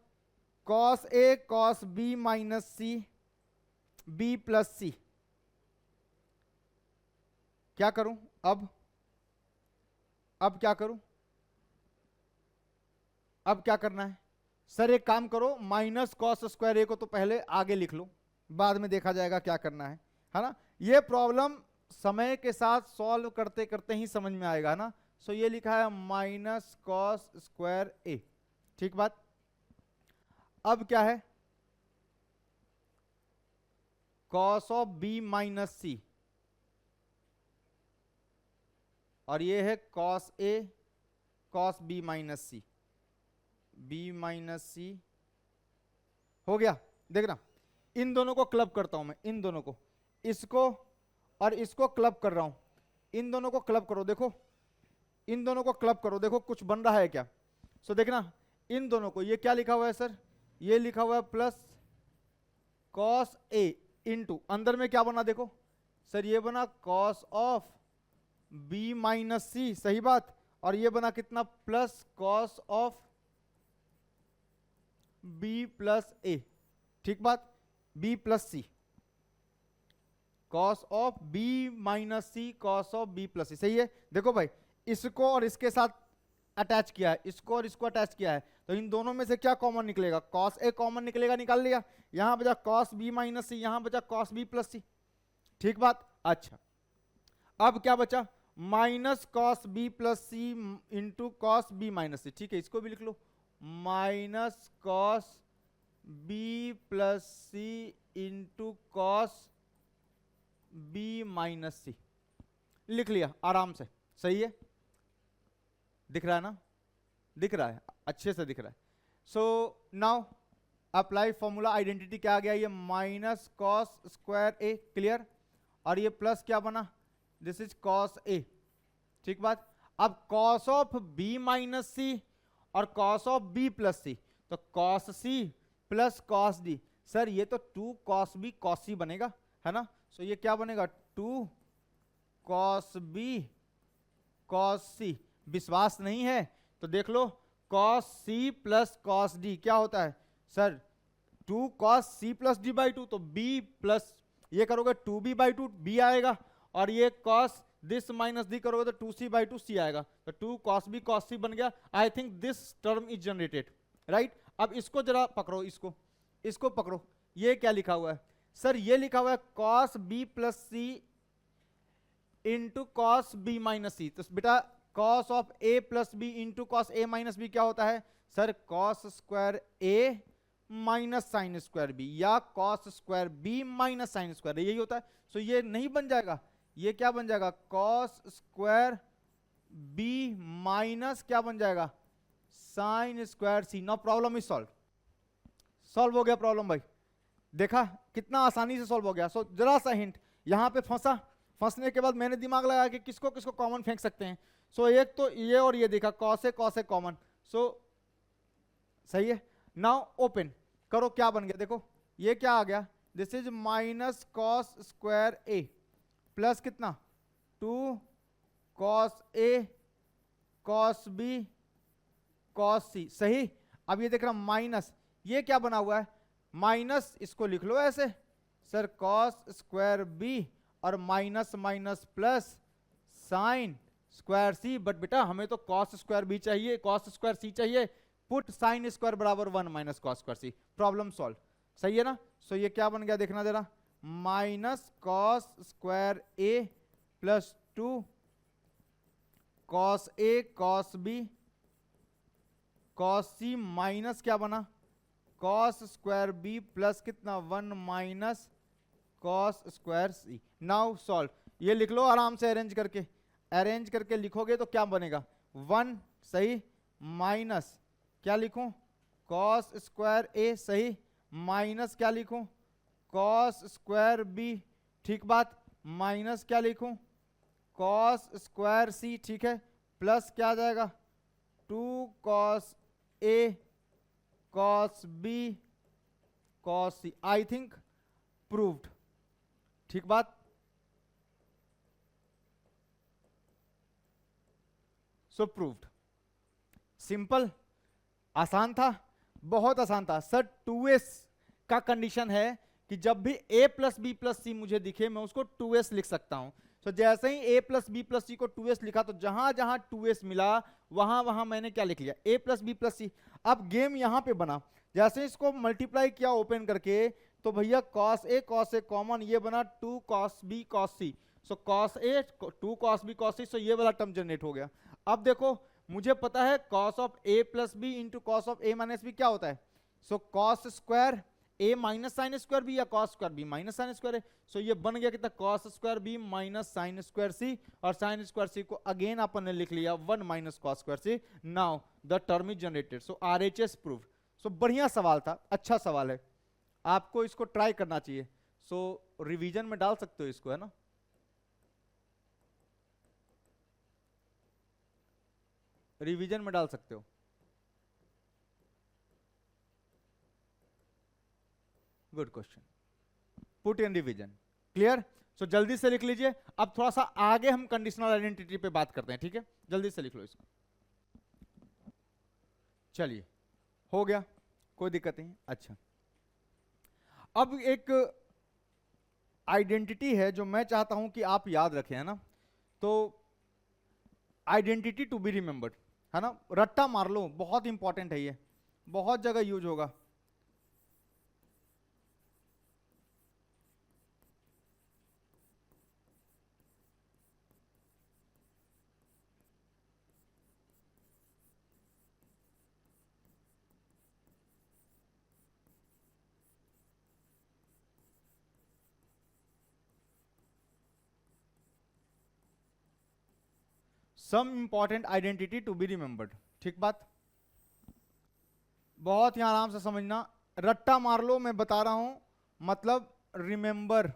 S1: cos A cos B minus C B plus C. क्या करूं अब क्या करूं, अब क्या करना है सर, एक काम करो माइनस कॉस स्क्वायर ए को तो पहले आगे लिख लो, बाद में देखा जाएगा क्या करना है ना। ये प्रॉब्लम समय के साथ सॉल्व करते करते ही समझ में आएगा ना। सो ये लिखा है माइनस कॉस स्क्वायर ए, ठीक बात। अब क्या है cos of B minus C, और ये है cos A cos B minus C, B minus सी हो गया। देखना इन दोनों को क्लब करता हूं मैं, इन दोनों को, इसको और इसको क्लब कर रहा हूं, इन दोनों को क्लब करो, देखो इन दोनों को क्लब करो, देखो कुछ बन रहा है क्या। सो देखना इन दोनों को, ये क्या लिखा हुआ है सर, ये लिखा हुआ है प्लस कॉस ए इंटू अंदर में क्या बना देखो सर, ये बना cos of B minus C, सही बात, और ये बना कितना plus cos of B plus A, ठीक बात, B plus C, cos of B minus C cos of B plus C, सही है। देखो भाई इसको और इसके साथ अटैच किया है, इसको और इसको अटैच किया है, तो इन दोनों में से क्या कॉमन निकलेगा, कॉस ए कॉमन निकलेगा, निकाल लिया, यहां बचा कॉस बी माइनस सी, यहां बचा कॉस बी प्लस सी, ठीक बात। अच्छा अब क्या बचा minus cos B plus C into cos B minus सी, ठीक है, इसको भी लिख लो minus cos B plus C into cos B minus सी, लिख लिया आराम से, सही है, दिख रहा है ना, दिख रहा है, अच्छे से दिख रहा है। So now apply formula, identity क्या आ गया, ये माइनस कॉस स्क्वायर ए, क्लियर, और ये प्लस क्या बना, दिस इज कॉस ए, ठीक बात। अब cos of B minus C और cos of B plus C, तो cos C plus cos D, sir ये तो 2 कॉस बी कॉस सी बनेगा, है ना। सो ये क्या बनेगा 2 कॉस बी कॉस सी, विश्वास नहीं है तो देख लो cos C plus cos D क्या होता है sir, 2 cos C plus D by 2, तो बी प्लस ये करोगे 2b बाई 2 बी आएगा, और ये कॉस दिस माइनस डी करोगे तो 2c बाई 2 सी आएगा, तो 2 कॉस बी कॉस सी बन गया। आई think this term is generated, right. अब इसको जरा पकड़ो, इसको पकड़ो, ये क्या लिखा हुआ है सर, ये लिखा हुआ है cos B plus C into cos B minus C, तो बेटा cos of A plus B into cos A minus B क्या होता है sir, cos square A minus sine square B, या cos square B minus sine square, यही होता है। So ये नहीं बन जाएगा, ये क्या बन जाएगा कॉस स्क्वायर बी माइनस क्या बन जाएगा sine square C. No problem is solve हो गया प्रॉब्लम भाई, देखा कितना आसानी से सॉल्व हो गया। सो जरा सा हिंट यहां पे फंसने के बाद मैंने दिमाग लगाया कि किसको किसको कॉमन फेंक सकते हैं। सो एक तो ये और ये देखा कॉस ए कॉमन, सो सही है। नाउ ओपन करो, क्या बन गया देखो, ये क्या आ गया, this is minus cos square A plus कितना 2 cos A cos B cos C, सही। अब ये देख रहा माइनस, ये क्या बना हुआ है माइनस, इसको लिख लो ऐसे सर कॉस स्क्वायर बी और minus minus plus sine square C, but बेटा हमें तो कॉस स्क्वायर बी चाहिए, कॉस स्क्वायर सी चाहिए, पुट साइन स्क्वायर बराबर 1 minus cos square C, problem solve, सही है ना। सो ये क्या बन गया देखना जरा, minus cos square A plus 2 cos A cos B cos C minus क्या बना कॉस स्क्वायर बी प्लस कितना 1 माइनस कॉस स्क्वायर सी। नाउ सॉल्व, ये लिख लो आराम से अरेंज करके, अरेंज करके लिखोगे तो क्या बनेगा 1 सही, माइनस क्या लिखूं कॉस स्क्वायर ए सही, माइनस क्या लिखूं कॉस स्क्वायर बी, ठीक बात, माइनस क्या लिखूं कॉस स्क्वायर सी, ठीक है, प्लस क्या आ जाएगा 2 cos A cos B cos C, I think proved, ठीक बात। सो प्रूव्ड, सिंपल, आसान था, बहुत आसान था सर। 2s का कंडीशन है कि जब भी a प्लस बी प्लस सी मुझे दिखे मैं उसको 2s लिख सकता हूं। तो जैसे ही a प्लस बी प्लस सी को 2s लिखा तो जहां जहां 2s मिला वहां वहां मैंने क्या लिख लिया a प्लस बी प्लस सी। अब गेम यहां पे बना, जैसे इसको मल्टीप्लाई किया ओपन करके तो भैया cos a कॉमन, ये बना 2 cos b cos c, so cos a 2 cos b cos c, so ये वाला टर्म जनरेट हो गया। अब देखो मुझे पता है cos of a plus B into cos of a minus B क्या होता है, so cos square a minus sine square B या cos square b minus sine square है, सो ये बन गया कितना cos square b minus sine square c, और साइन स्क्वायर c को अगेन अपन ने लिख लिया 1 minus cos square c। Now the term is generated, so RHS proved. So बढ़िया सवाल था, अच्छा सवाल है, आपको इसको ट्राई करना चाहिए। सो रिवीजन में डाल सकते हो इसको, है ना, रिवीजन में डाल सकते हो। Good question, put in revision, clear. So जल्दी से लिख लीजिए। अब थोड़ा सा आगे हम कंडीशनल आइडेंटिटी पे बात करते हैं, ठीक है, जल्दी से लिख लो इसको। चलिए हो गया, कोई दिक्कत नहीं। अच्छा, अब एक आइडेंटिटी है जो मैं चाहता हूं कि आप याद रखें, है ना, तो आइडेंटिटी टू बी रिमेंबर्ड, है ना, रट्टा मार लो, बहुत इंपॉर्टेंट है ये, बहुत जगह यूज होगा। Some important identity to be remembered, ठीक बात, बहुत ही आराम से समझना, रट्टा मार लो, मैं बता रहा हूं, मतलब रिमेंबर,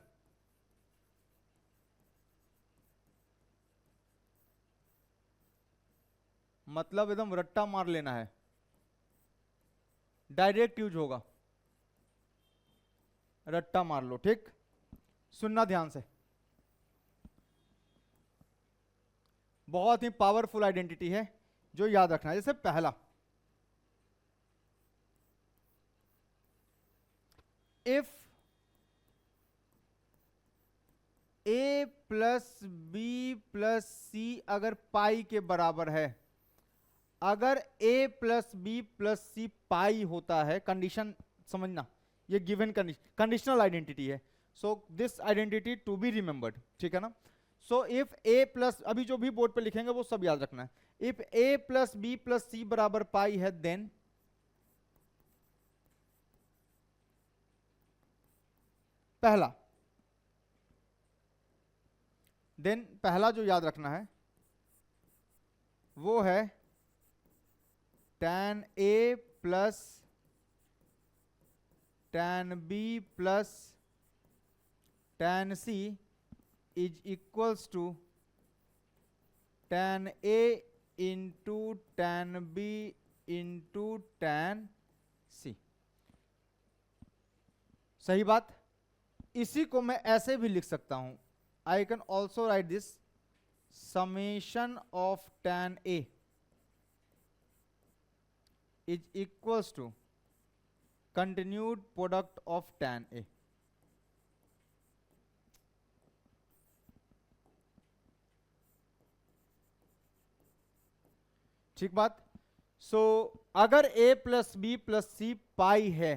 S1: मतलब एकदम रट्टा मार लेना है, डायरेक्ट यूज होगा, रट्टा मार लो, ठीक, सुनना ध्यान से, बहुत ही पावरफुल आइडेंटिटी है जो याद रखना है। जैसे पहला, if a plus B plus C अगर पाई के बराबर है, अगर a plus B plus C pi होता है, कंडीशन समझना, ये गिवन कंडीशनल आइडेंटिटी है, so this identity to be remembered, ठीक है ना। सो इफ a प्लस, अभी जो भी बोर्ड पे लिखेंगे वो सब याद रखना है, if a plus B plus सी बराबर पाई है देन पहला, देन पहला जो याद रखना है वो है tan a plus tan b plus tan c is equals to tan a into tan b into tan c, सही बात। इसी को मैं ऐसे भी लिख सकता हूं, I can also write this summation of tan a is equals to continued product of tan a, ठीक बात। सो अगर a plus B plus C pi है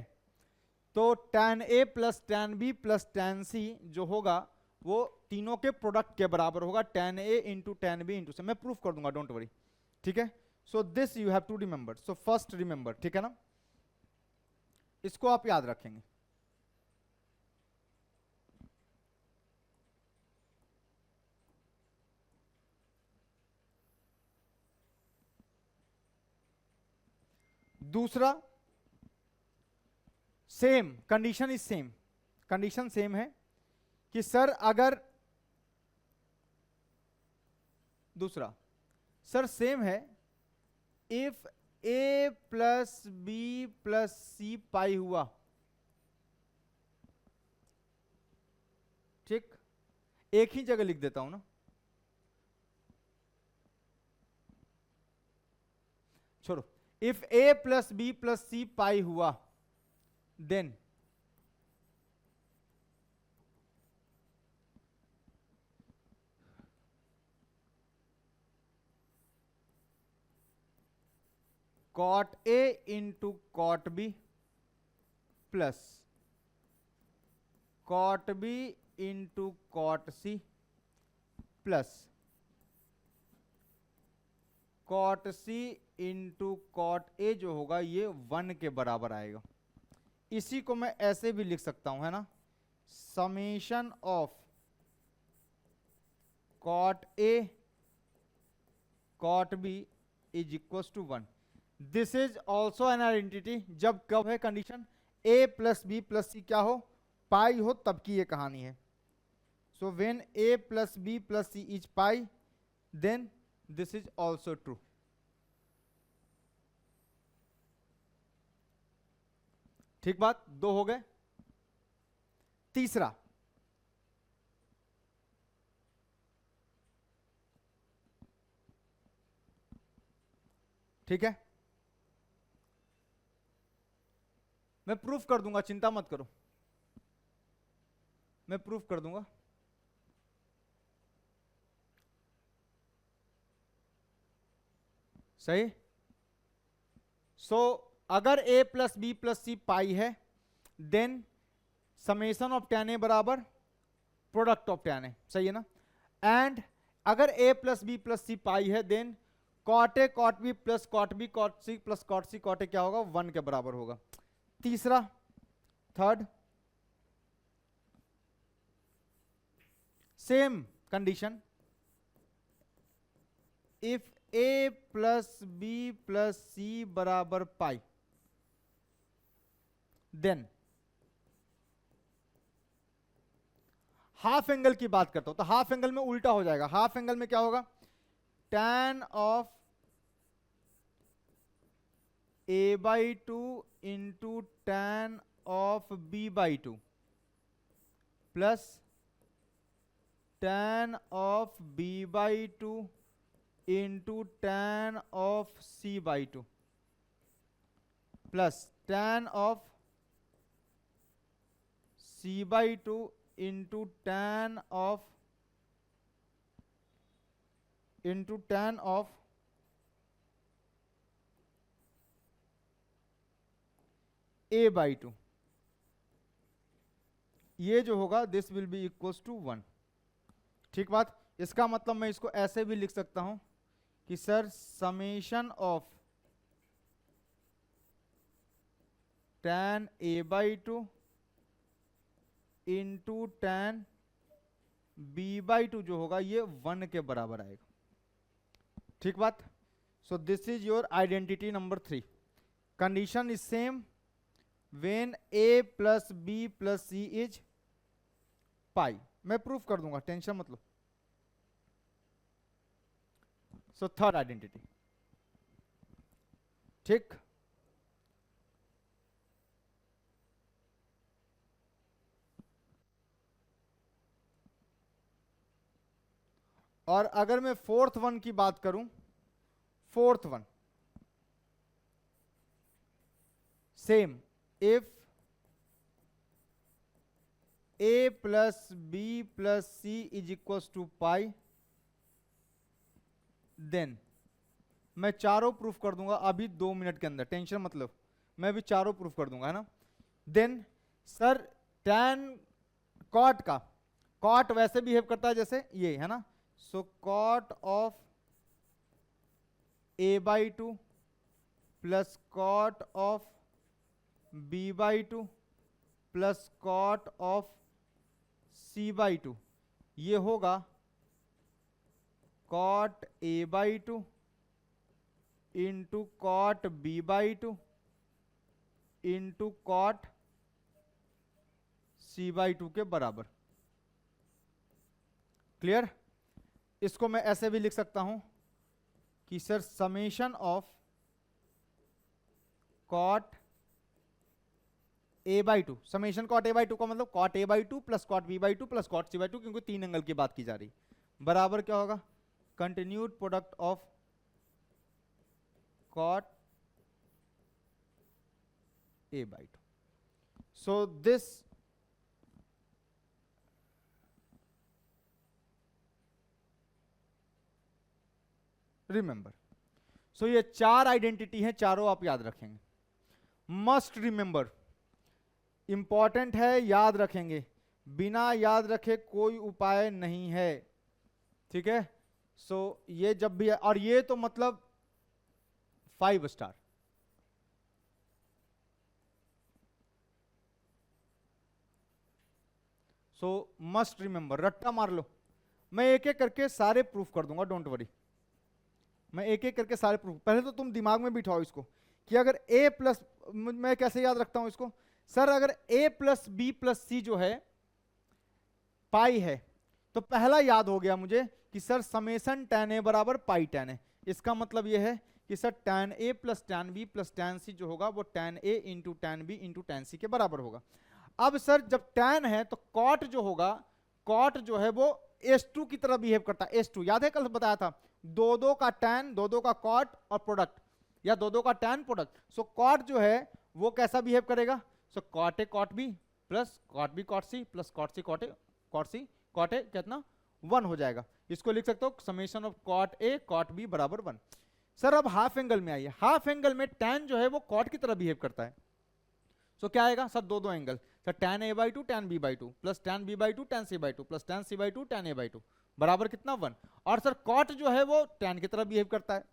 S1: तो tan a plus tan b plus tan c जो होगा वो तीनों के प्रोडक्ट के बराबर होगा, tan a into tan b into c, मैं प्रूफ कर दूंगा, डोंट वरी, ठीक है। So this you have to remember, so first remember, ठीक है ना, इसको आप याद रखेंगे। दूसरा same condition is same, condition same है कि सर अगर दूसरा सर सेम है, if A plus B plus C pi हुआ, ठीक, एक ही जगह लिख देता हूं ना, छोड़ो, if A plus B plus C pi हुआ, then cot A into cot B plus cot B into cot C plus cot C into cot A जो होगा ये 1 के बराबर आएगा। इसी को मैं ऐसे भी लिख सकता हूं, है ना, summation of cot A cot B is equal to 1। This is also an identity, जब कब है condition, A plus B plus C क्या हो, पाई हो, तब की ये कहानी है। So when A plus B plus C is pi, then this is also true. ठीक बात, 2 हो गए। तीसरा, ठीक है, मैं प्रूफ कर दूंगा, चिंता मत करो, मैं प्रूफ कर दूंगा। सही। सो अगर a plus B plus C pi है, then summation of tan a बराबर प्रोडक्ट ऑफ tan a, सही है ना। एंड अगर a plus B plus C pi है, then cot A cot B plus cot B cot C plus cot C cot A क्या होगा, 1 के बराबर होगा। तीसरा, third, same condition, if a plus B plus सी बराबर पाई, देन हाफ एंगल की बात करता हूं, तो हाफ एंगल में उल्टा हो जाएगा। हाफ एंगल में क्या होगा, tan of a by two into tan of b by two plus tan of b by two into tan of c by two plus tan of c by two into tan of a by two, ये जो होगा this will be equals to 1। ठीक बात, इसका मतलब मैं इसको ऐसे भी लिख सकता हूं कि sir summation of tan a by two into tan b by two जो होगा ये 1 के बराबर आएगा। ठीक बात। So this is your identity number 3। Condition is same when a plus B plus C is pi. मैं प्रूफ कर दूंगा, टेंशन मत लो। सो थर्ड आइडेंटिटी, ठीक, और अगर मैं फोर्थ वन की बात करूं, fourth one same, if a plus B plus C is equal to pi, then मैं चारों प्रूफ कर दूंगा अभी 2 मिनट के अंदर, टेंशन मतलब मैं भी चारों प्रूफ कर दूंगा, है ना। देन सर tan कॉट का, कॉट वैसे बिहेव करता है जैसे ये, है ना। So cot of a by two plus cot of b by two plus cot of c by two, ये होगा cot a by two into cot b by two into cot c/2 के बराबर। क्लियर? इसको मैं ऐसे भी लिख सकता हूं कि sir summation of cot a/2, summation cot a/2 का मतलब cot a/2 plus cot b/2 plus cot c/2, क्योंकि 3 एंगल की बात की जा रही, बराबर क्या होगा? Continued product of cot a/2। So this remember. So ये 4 आइडेंटिटी हैं, चारों आप याद रखेंगे, मस्ट रिमेंबर, इंपॉर्टेंट है, याद रखेंगे, बिना याद रखे कोई उपाय नहीं है। ठीक है? सो ये जब भी, और ये तो मतलब 5 स्टार। सो मस्ट रिमेंबर, रट्टा मार लो। मैं एक एक करके सारे प्रूफ कर दूंगा, डोंट वरी। मैं एक एक करके सारे प्रूफ, पहले तो तुम दिमाग में बिठाओ इसको कि अगर a प्लस, मैं कैसे याद रखता हूं इसको, सर अगर a plus B plus C जो है पाई है, तो पहला याद हो गया मुझे कि सर समेशन tan a बराबर पाई tan a। इसका मतलब यह है कि sir tan a plus tan b plus tan c जो होगा वो tan a into tan b into tan c के बराबर होगा। अब सर जब tan है तो cot जो होगा, cot जो है वो S2 की तरह बिहेव करता है। S2 याद है, कल बताया था, दो का tan, दो का cot और प्रोडक्ट, या दो का tan प्रोडक्ट। सो cot जो है वो कैसा बिहेव करेगा? सो cot a cot b plus cot b cot c plus cot c cot a cot c cot a कितना 1 हो जाएगा। इसको लिख सकते हो summation of cot a cot b बराबर 1। सर अब हाफ एंगल में आइए, हाफ एंगल में tan जो है वो cot की तरह बिहेव करता है। सो क्या आएगा सर? दो angle, sir tan a/2 tan b/2 plus tan b/2 tan c/2 plus tan c/2 tan a/2 बराबर कितना 1। और सर cot जो है वो tan की तरह बिहेव करता है,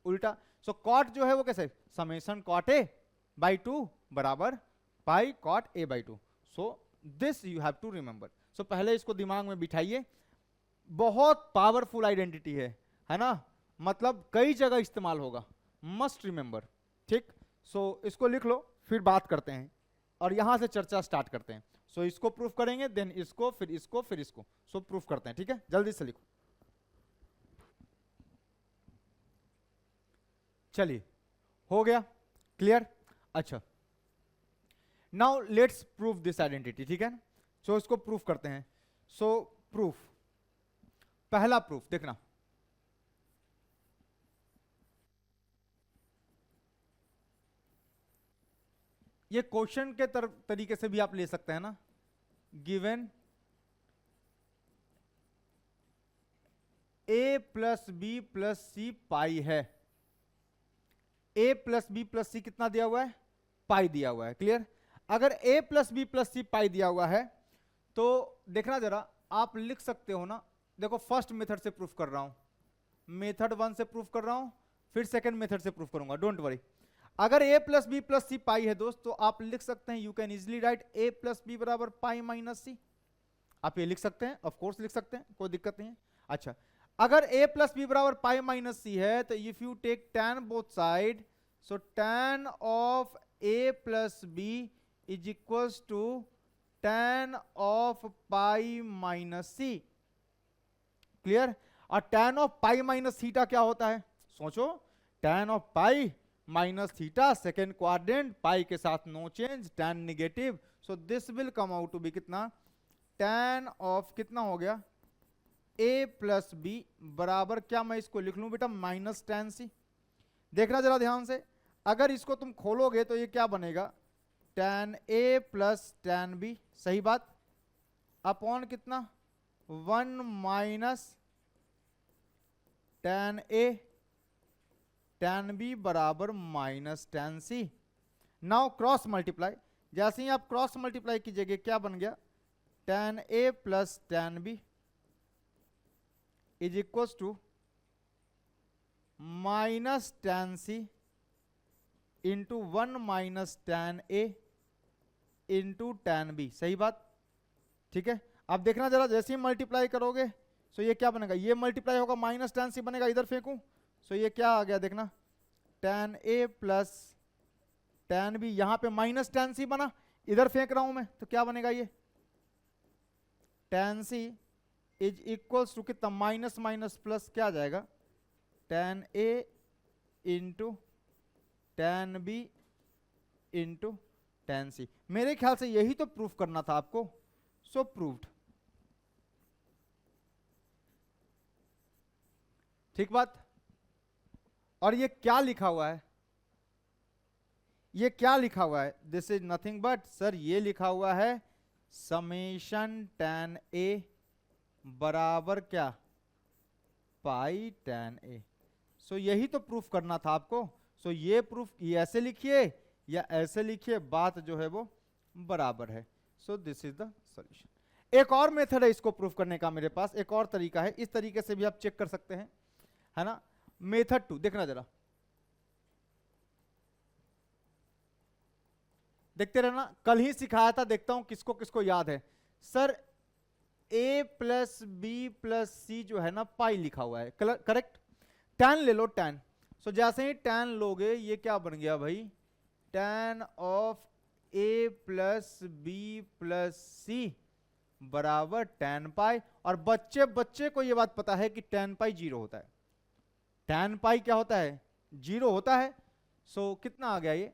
S1: उल्टा। सो cot जो है वो कैसे? समेशन cot a/2 बराबर pi cot a/2। So this you have to remember. So पहले इसको दिमाग में बिठाइए, बहुत पावरफुल आइडेंटिटी है ना, मतलब कई जगह इस्तेमाल होगा, मस्ट रिमेंबर। ठीक? सो इसको लिख लो, फिर बात करते हैं और यहां से चर्चा स्टार्ट करते हैं। सो इसको प्रूफ करेंगे, देन इसको, फिर इसको, फिर इसको। सो प्रूफ करते हैं, ठीक है? जल्दी से लिखो। चलिए, हो गया क्लियर? अच्छा, now let's proof this identity, ठीक है ना? सो इसको प्रूफ करते हैं। सो प्रूफ, पहला प्रूफ देखना, ये क्वेश्चन के तरीके से भी आप ले सकते हैं ना, given a plus B plus C pi है। a plus B plus C कितना दिया हुआ है? पाई दिया हुआ है। क्लियर? अगर a plus B plus C पाई दिया हुआ है तो देखना जरा, आप लिख सकते हो ना, देखो फर्स्ट मेथड से प्रूफ कर रहा हूं, मेथड 1 से प्रूफ कर रहा हूं, फिर सेकंड मेथड से प्रूफ करूंगा, डोंट वरी। अगर a plus B plus C pi है दोस्त, तो आप लिख सकते हैं, you can easily write a plus B बराबर पाई माइनस सी। आप ये लिख सकते हैं, ऑफ कोर्स लिख सकते हैं, कोई दिक्कत नहीं है। अच्छा, अगर a प्लस बी बराबर पाई माइनस सी है तो if you take tan both side, so tan of a plus B is equals to tan of pi minus C. Clear? और tan of pi minus theta क्या होता है? सोचो, tan of pi minus theta, second quadrant, pi के साथ no change, tan negative. So this will come out to be कितना? tan of कितना हो गया? a प्लस बी बराबर क्या, मैं इसको लिख लूं बेटा, माइनस tan सी। देखना जरा ध्यान से, अगर इसको तुम खोलोगे तो ये क्या बनेगा? tan a plus tan b, सही बात, अपॉन कितना? 1 minus tan a tan b बराबर minus tan c। Now cross multiply, जैसे ही आप क्रॉस मल्टीप्लाई कीजिएगा क्या बन गया? tan a plus tan b is equals to minus tan c into 1 minus tan a into tan b, सही बात। ठीक है, अब देखना जरा, जैसे ही मल्टीप्लाई करोगे सो ये क्या बनेगा? ये मल्टीप्लाई होगा, माइनस tan c बनेगा, इधर फेंकूं, सो ये क्या आ गया देखना? tan a plus tan b, यहां पे माइनस tan c बना, इधर फेंक रहा हूं मैं, तो क्या बनेगा ये tan c is equals to कितना, माइनस माइनस प्लस क्या आ जाएगा, tan a into tan b into tan c। मेरे ख्याल से यही तो प्रूफ करना था आपको, सो प्रूव्ड। ठीक बात। और ये क्या लिखा हुआ है, ये क्या लिखा हुआ है, this is nothing but sir ये लिखा हुआ है समेशन tan a बराबर क्या, पाई tan a। सो यही तो प्रूफ करना था आपको। सो ये प्रूफ, ये ऐसे लिखिए या ऐसे लिखिए, बात जो है वो बराबर है। So this is the solution. एक और मेथड है इसको प्रूफ करने का मेरे पास, एक और तरीका है, इस तरीके से भी आप चेक कर सकते हैं, है ना। मेथड 2 देखना जरा, देखते रहना, कल ही सिखाया था, देखता हूं किसको किसको याद है। Sir a plus B plus C जो है ना, पाई लिखा हुआ है, करेक्ट। tan ले लो, tan। सो जैसे ही tan लोगे, ये क्या बन गया भाई, tan of a plus B plus सी बराबर tan पाई। और बच्चे बच्चे को ये बात पता है कि tan पाई 0 होता है, tan पाई क्या होता है, 0 होता है। सो कितना आ गया ये,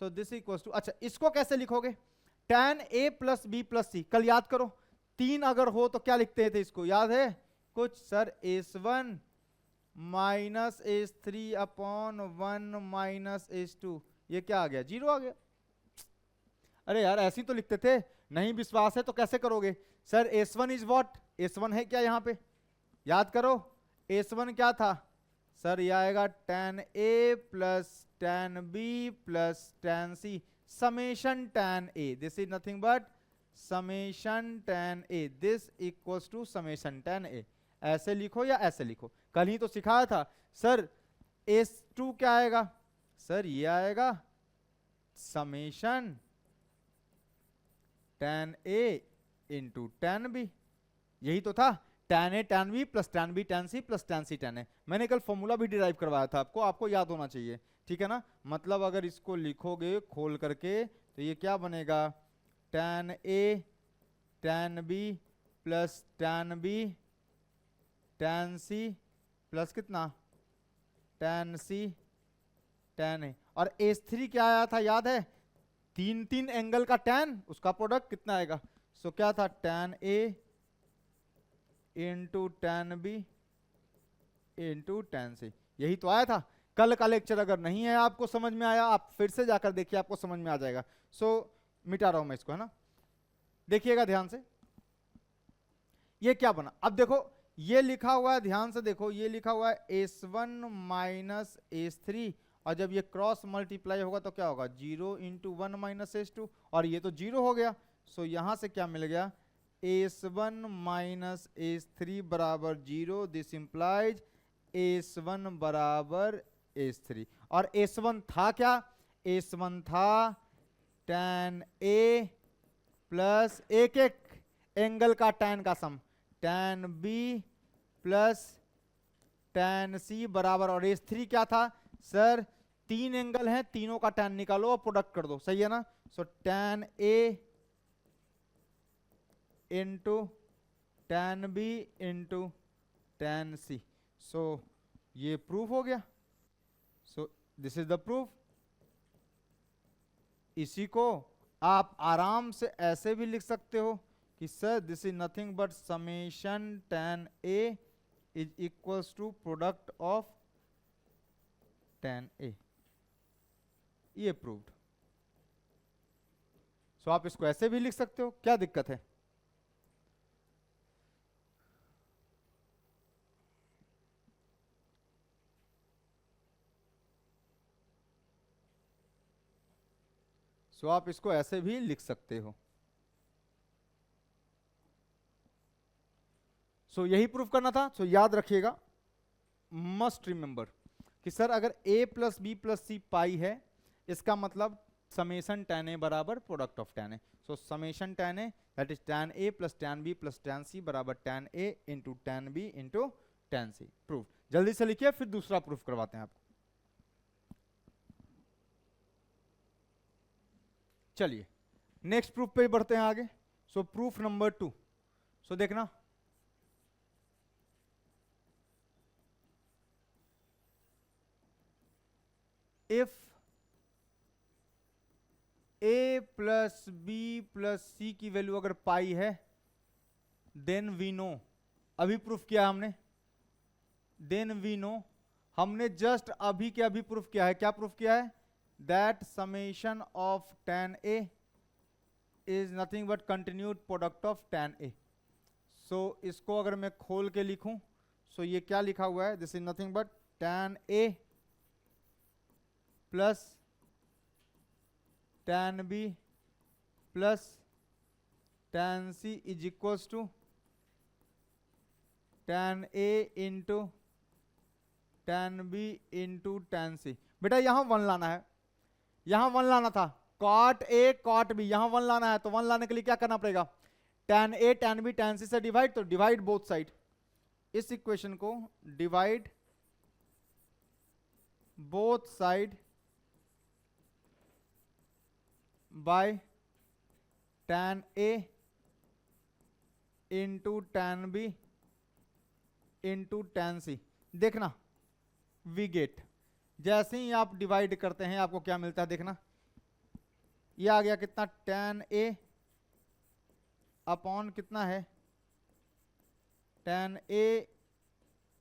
S1: सो दिस इक्वल्स टू, अच्छा इसको कैसे लिखोगे, tan a plus B plus C, कल याद करो 3 अगर हो तो क्या लिखते थे इसको, याद है कुछ, sir s1 minus s3 upon 1 minus s2, ये क्या आ गया, 0 आ गया। अरे यार ऐसे ही तो लिखते थे, नहीं विश्वास है तो कैसे करोगे, sir s1 is what, s1 है क्या यहाँ पे, याद करो s1 क्या था, सर ये आएगा tan a plus tan b plus tan c summation tan a, this is nothing but summation tan a, this equals to summation tan a। ऐसे लिखो या ऐसे लिखो, कल ही तो सिखाया था। सर s2 क्या आएगा, सर ये आएगा summation tan a into tan b, यही तो था, tan a tan b plus tan b tan c plus tan c tan a। मैंने कल फॉर्मूला भी डिराइव करवाया था आपको, आपको याद होना चाहिए, ठीक है ना। मतलब अगर इसको लिखोगे खोल करके तो ये क्या बनेगा, tan a tan b plus tan b tan c plus कितना tan c tan a। और s3 क्या आया था याद है, 3 एंगल का tan, उसका प्रोडक्ट कितना आएगा, सो क्या था tan a into tan b into tan c, यही तो आया था। कल का लेक्चर अगर नहीं है आपको समझ में आया, आप फिर से जाकर देखिए, आपको समझ में आ जाएगा। सो मिटा रहा हूं मैं इसको, है ना, देखिएगा ध्यान से, ये क्या बना। अब देखो ये लिखा हुआ है, ध्यान से देखो, ये लिखा हुआ है s1 माइनस s3, और जब ये क्रॉस मल्टीप्लाई होगा तो क्या होगा, 0 इंटू 1 माइनस s2, और ये तो 0 हो गया। सो यहां से क्या मिल गया, s1 माइनस s3 बराबर 0, दिस इंप्लाइज s1 बराबर s3। और s1 था क्या, s1 था tan a प्लस एक एक एंगल का tan का सम, tan b plus tan c बराबर, और s3 क्या था, सर 3 एंगल हैं, तीनों का tan निकालो और प्रोडक्ट कर दो, सही है ना। सो tan a into tan b into tan c, so ये प्रूफ हो गया। So this is the proof. इसी को आप आराम से ऐसे भी लिख सकते हो कि sir this is nothing but summation tan a is equals to product of tan a, ये प्रूव्ड। सो आप इसको ऐसे भी लिख सकते हो, क्या दिक्कत है। सो आप इसको ऐसे भी लिख सकते हो। सो यही प्रूफ करना था। सो याद रखिएगा, मस्ट रिमेंबर कि सर अगर a plus B plus C pi है, इसका मतलब समेशन tan a बराबर product of tan a। So summation tan a that is tan a plus tan b plus tan c बराबर tan a into tan b into tan c। Proof. जल्दी से लिखिए, फिर दूसरा प्रूफ करवाते हैं आपको। चलिए नेक्स्ट प्रूफ पे बढ़ते हैं आगे। सो प्रूफ नंबर 2। सो देखना, if a plus B plus C की वैल्यू अगर पाई है, देन वी नो, अभी प्रूफ किया हमने, देन वी नो, हमने जस्ट अभी के अभी प्रूफ किया है। क्या प्रूफ किया है? That summation of tan a is nothing but continued product of tan a। सो इसको अगर मैं खोल के लिखूं, सो ये क्या लिखा हुआ है? This is nothing but tan a plus tan b plus tan c is equals to tan a into tan b into tan c। बेटा यहां 1 लाना है, यहां 1 लाना था, cot a cot b, यहां 1 लाना है, तो 1 लाने के लिए क्या करना पड़ेगा? tan a tan b tan c से डिवाइड, तो डिवाइड बोथ साइड। इस इक्वेशन को divide both side bye tan a into tan b into tan c। देखना वी गेट, जैसे ही आप डिवाइड करते हैं आपको क्या मिलता है? देखना ये आ गया कितना? tan a अपॉन कितना है? tan a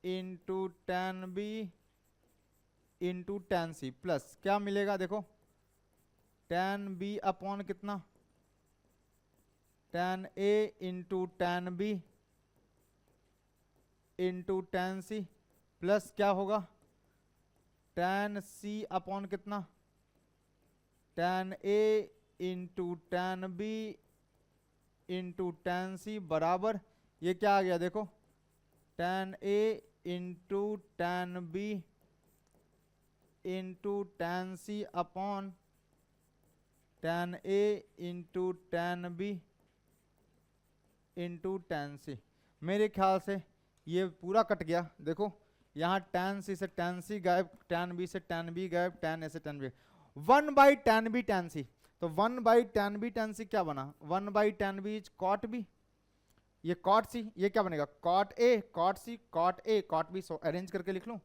S1: into tan b into tan c plus क्या मिलेगा? देखो tan b अपॉन कितना? tan a into tan b into tan c plus क्या होगा? tan c अपॉन कितना? tan a into tan b into tan c बराबर, ये क्या आ गया? देखो tan a into tan b into tan c upon tan a into tan b into tan c। मेरे ख्याल से ये पूरा कट गया। देखो यहाँ tan c से tan c गायब, tan b से tan b गायब, tan a से tan b, 1 by tan b tan c। तो 1 by tan b tan c क्या बना? 1 by tan b is cot b, ये cot c, ये क्या बनेगा? cot a cot c cot a cot b। So arrange करके लिख लूं,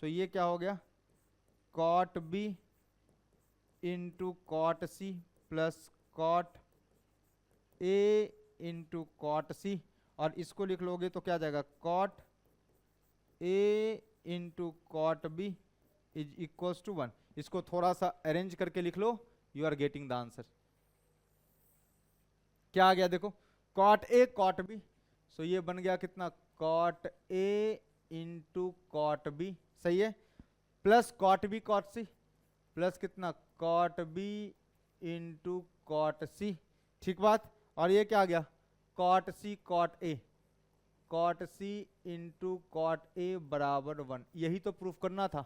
S1: सो ये क्या हो गया? cot b into cot c plus cot a into cot c, और इसको लिख लोगे तो क्या जाएगा? cot a into cot b is equals to 1। इसको थोड़ा सा अरेंज करके लिख लो, you are getting the answer. क्या आ गया? देखो cot a cot b, so ये बन गया कितना? cot a into cot b, सही है, plus cot b cot c plus कितना? cot b into cot c, ठीक बात। और ये क्या आ गया? cot c cot a, cot c into cot a बराबर 1। यही तो प्रूफ करना था।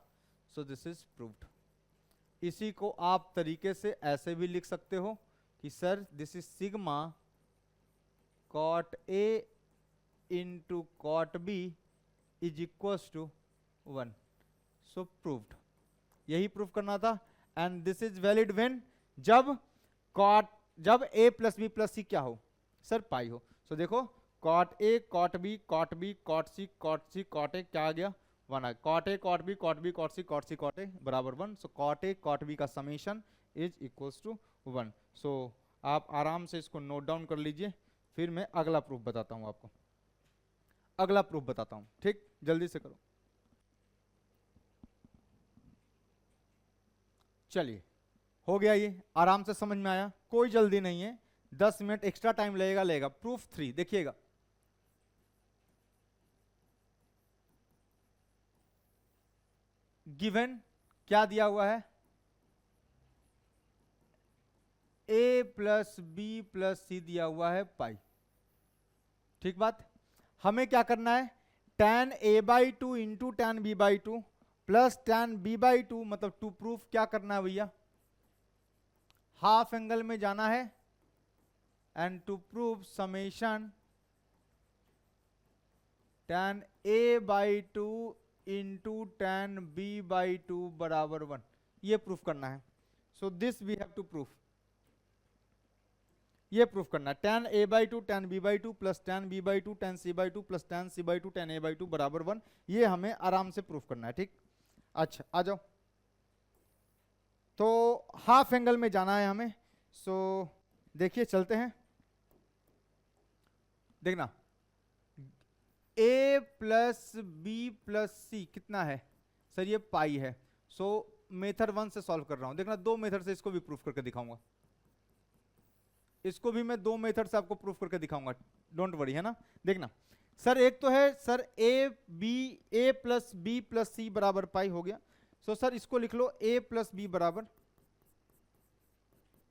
S1: सो दिस इज प्रूव्ड। इसी को आप तरीके से ऐसे भी लिख सकते हो कि sir this is sigma cot a into cot b is equals to 1। So proved, यही प्रूफ करना था। And this is valid when, जब जब a plus B plus C क्या हो? सर पाई हो। सो देखो cot a cot b cot b cot c cot c cot a क्या आ गया? 1 आ गया। cot a cot b cot b cot c cot c cot a बराबर 1। सो cot a cot b का समेशन इज इक्वल्स टू 1। सो आप आराम से इसको नोट डाउन कर लीजिए, फिर मैं अगला प्रूफ बताता हूं आपको, अगला प्रूफ बताता हूं, ठीक? जल्दी से करो। चलिए हो गया, ये आराम से समझ में आया, कोई जल्दी नहीं है, 10 मिनट एक्स्ट्रा टाइम लगेगा। प्रूफ 3 देखिएगा, गिवन क्या दिया हुआ है? a प्लस बी प्लस सी दिया हुआ है पाई, ठीक बात। हमें क्या करना है? tan a by 2 into tan b by 2 plus tan b by 2, मतलब टू प्रूफ क्या करना है भैया? हाफ एंगल में जाना है and to prove summation tan a by 2 into tan b by 2 बराबर 1, ये प्रूफ करना है। So this we have to proof. ये प्रूफ करना है, tan a/2 tan b/2 plus tan b/2 tan c/2 plus tan c/2 tan a/2 बराबर 1। ये हमें आराम से प्रूफ करना है, ठीक। अच्छा आ जाओ, तो हाफ एंगल में जाना है हमें। सो देखिए चलते हैं, देखना a plus B plus C कितना है सर, ये पाई है। सो मेथड 1 से सॉल्व कर रहा हूं, देखना दो मेथड से इसको भी प्रूफ करके दिखाऊंगा, इसको भी मैं दो मेथड से आपको प्रूफ करके दिखाऊंगा, डोंट वरी, है ना। देखना सर, एक तो है सर ए प्लस बी प्लस सी बराबर पाई हो गया। सो सर इसको लिख लो a प्लस बी बराबर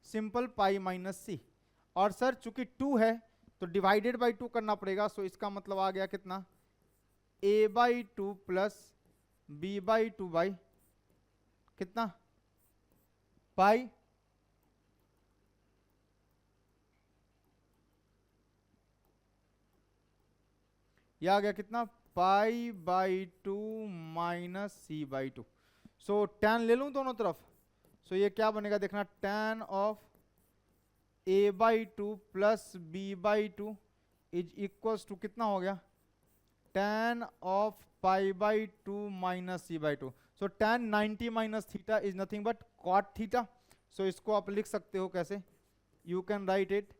S1: सिंपल पाई माइनस सी, और सर चूंकि 2 है तो डिवाइडेड बाई 2 करना पड़ेगा। सो इसका मतलब आ गया कितना, a/2 प्लस b/2 बाई कितना पाई, ये आ गया कितना π/2 माइनस c/2। सो tan ले लूं दोनों तरफ। सो ये क्या बनेगा देखना, tan of a/2 plus b/2 is equals to कितना हो गया, tan of π/2 minus c/2। So tan 90 minus theta is nothing but cot theta. So इसको आप लिख सकते हो कैसे, you can write it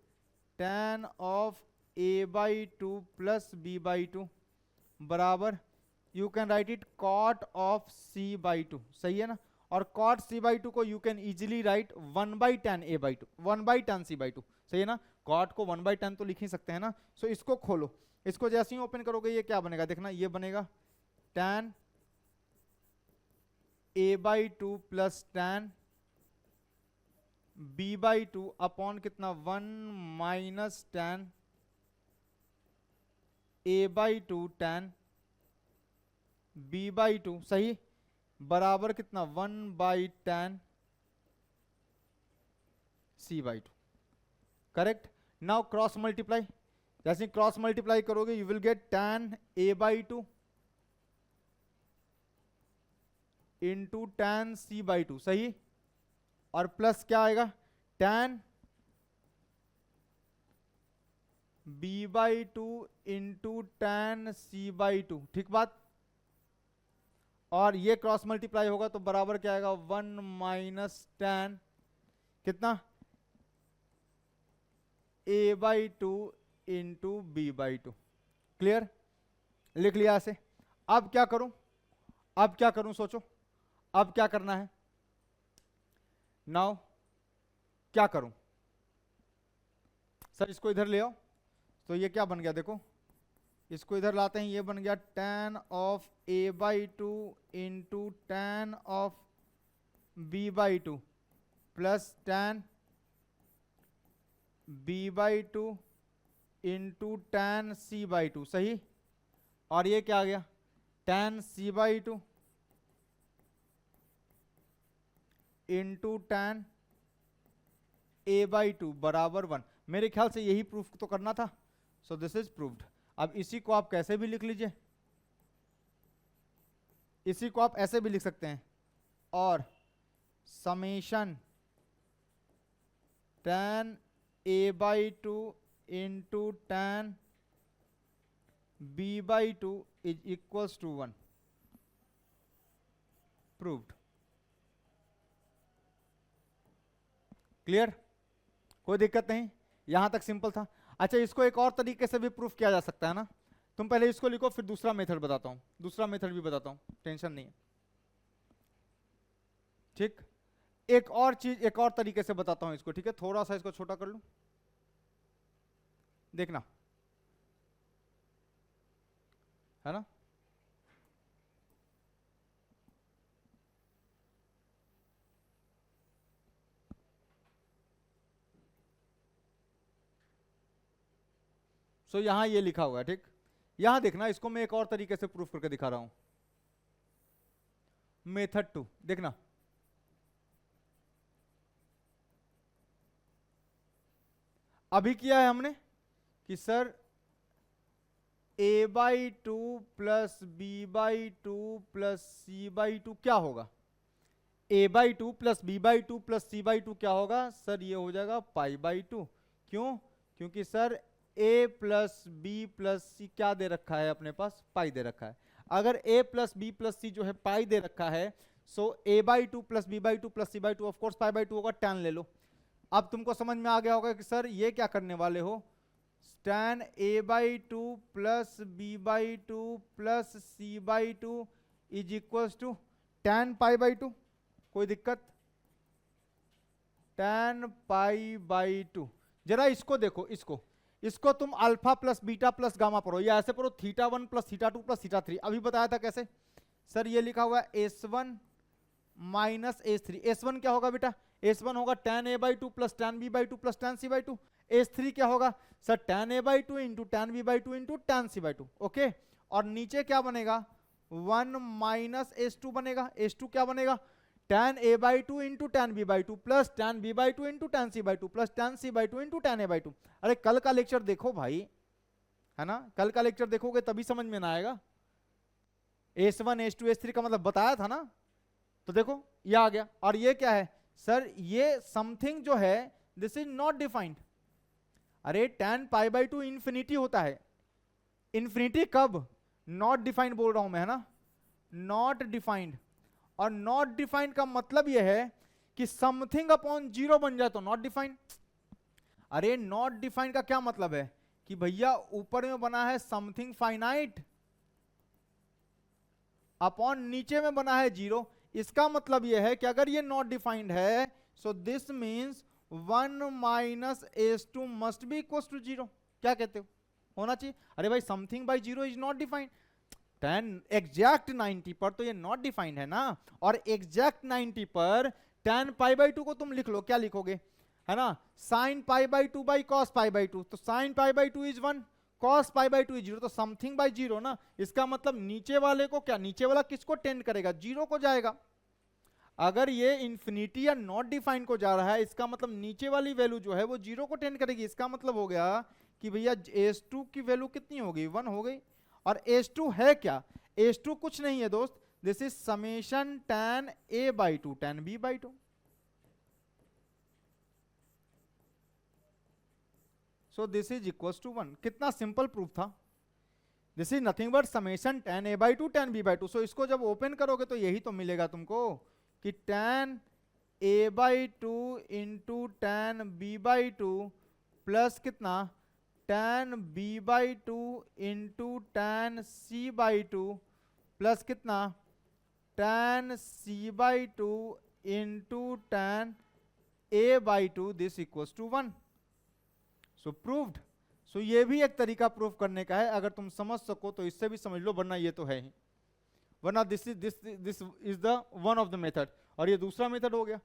S1: tan of a/2 plus b/2 बराबर, you can write it cot of c/2, सही है ना। और cot c/2 को you can easily right 1/tan a/2 1/tan c/2, सही है ना। cot को 1/tan तो लिख ही सकते हैं ना। सो इसको खोलो, इसको जैसे ही ओपन करोगे ये क्या बनेगा देखना, ये बनेगा tan a/2 plus tan b/2 upon कितना 1 minus tan a/2 tan b/2, सही, बराबर कितना 1/tan c/2, correct. Now cross multiply, जैसे क्रॉस मल्टीप्लाई करोगे you will gate tan a/2 into tan c/2, सही, और प्लस क्या आएगा tan b/2 into tan c/2, ठीक बात। और ये क्रॉस मल्टीप्लाई होगा तो बराबर क्या आएगा 1 माइनस tan कितना a/2 इंटू b/2, क्लियर, लिख लिया ऐसे। अब क्या करूं, अब क्या करूं सोचो, अब क्या करना है, नाउ क्या करूं सर, इसको इधर ले आओ। तो ये क्या बन गया देखो, इसको इधर लाते हैं, ये बन गया tan of a/2 into tan of b/2 plus tan b/2 into tan c/2, सही, और ये क्या आ गया tan c/2 into tan a/2 बराबर 1। मेरे ख्याल से यही प्रूफ तो करना था। सो दिस इज प्रूव्ड। अब इसी को आप कैसे भी लिख लीजिए, इसी को आप ऐसे भी लिख सकते हैं, और summation tan a/2 into tan b/2 is equals to 1, proved, clear, कोई दिक्कत नहीं, यहां तक सिंपल था। अच्छा इसको एक और तरीके से भी प्रूफ किया जा सकता है ना, तुम पहले इसको लिखो फिर दूसरा मेथड बताता हूं, दूसरा मेथड भी बताता हूं, टेंशन नहीं है, ठीक। एक और चीज एक और तरीके से बताता हूं इसको, ठीक है, थोड़ा सा इसको छोटा कर लूं, देखना, है ना। सो यहां ये लिखा हुआ है, ठीक, यहां देखना, इसको मैं एक और तरीके से प्रूफ करके दिखा रहा हूं, मेथड 2, देखना, अभी किया है हमने कि sir a/2 plus b/2 plus c/2 क्या होगा, a/2 plus b/2 plus c/2 क्या होगा सर, ये हो जाएगा π/2, क्यों? क्योंकि sir a plus B plus C क्या दे रखा है अपने पास? पाई दे रखा है। अगर a plus B plus C जो है पाई दे रखा है, so a/2 plus b/2 plus c/2 of course pi होगा, tan ले लो। अब तुमको समझ में आ गया होगा कि सर ये क्या करने वाले हो, tan a/2 plus b/2 plus c/2 is equals to tan pi. कोई दिक्कत? tan pi. जरा इसको देखो, इसको तुम alpha plus beta plus gamma पढ़ो, या ऐसे पढ़ो θ1 प्लस θ2 प्लस θ3। अभी बताया था कैसे? सर ये लिखा हुआ है S1 माइनस S3। S1 क्या होगा बेटा? S1 होगा tan a/2 plus tan b/2 plus tan c/2। S3 क्या होगा sir? tan a/2 into tan b/2 into tan c/2। Okay, और नीचे क्या बनेगा? 1 माइनस S2 बनेगा। S2 क्या बनेगा? tan a/2 into tan b/2 plus tan b/2 into tan c/2 plus tan c/2 into tan a/2। अरे कल का लेक्चर देखो भाई, है ना? कल का लेक्चर देखोगे तभी समझ में ना आएगा। S1 S2 S3 का मतलब बताया था ना। तो देखो ये आ गया। और ये क्या है सर? ये समथिंग जो है दिस इज नॉट डिफाइंड। अरे tan पाई/2 इंफिनिटी होता है। इंफिनिटी कब? नॉट डिफाइंड बोल रहा हूं मैं, है ना? Not defined. और नॉट डिफाइंड का मतलब यह है कि समथिंग अपॉन जीरो बन जाए तो नॉट डिफाइंड। अरे नॉट डिफाइंड का क्या मतलब है कि भैया ऊपर में बना है समथिंग फाइनाइट, अपॉन नीचे में बना है जीरो। इसका मतलब यह है कि अगर ये नॉट डिफाइंड है, so this means 1 minus S2 must be equal to zero. क्या कहते हो? होना चाहिए। अरे भाई something by zero is not defined. Exact 90 पर तो ये नॉट डिफाइंड है ना। और एग्जैक्ट 90 पर tan पाई/2 को तुम लिख लो, क्या लिखोगे, है ना? sin pi by cos pi. तो sin pi is 1, cos pi is 0। तो समथिंग बाय जीरो ना, इसका मतलब नीचे वाले को क्या, नीचे वाला किसको टेंड करेगा? जीरो को जाएगा। अगर ये इंफिनिटी या नॉट डिफाइंड को जा रहा है, इसका मतलब नीचे वाली वैल्यू जो है वो जीरो को टेंड करेगी। इसका मतलब हो गया कि भैया S2 की वैल्यू कितनी होगी? 1 हो गई। और S2 है क्या? S2 कुछ नहीं है दोस्त, this is summation tan a/2 tan b/2। So this is equals to 1। कितना सिंपल प्रूफ था। This is nothing but summation tan a/2 tan b/2। So इसको जब ओपन करोगे तो यही तो मिलेगा तुमको कि tan a/2 into tan b/2 plus कितना tan b/2 into tan c/2 plus कितना tan c/2 into tan a/2 this equals to 1। So proved. So ये भी एक तरीका प्रूफ करने का है। अगर तुम समझ सको तो इससे भी समझ लो, वरना ये तो है ही, वरना this is the one of the method. और ये दूसरा मेथड हो गया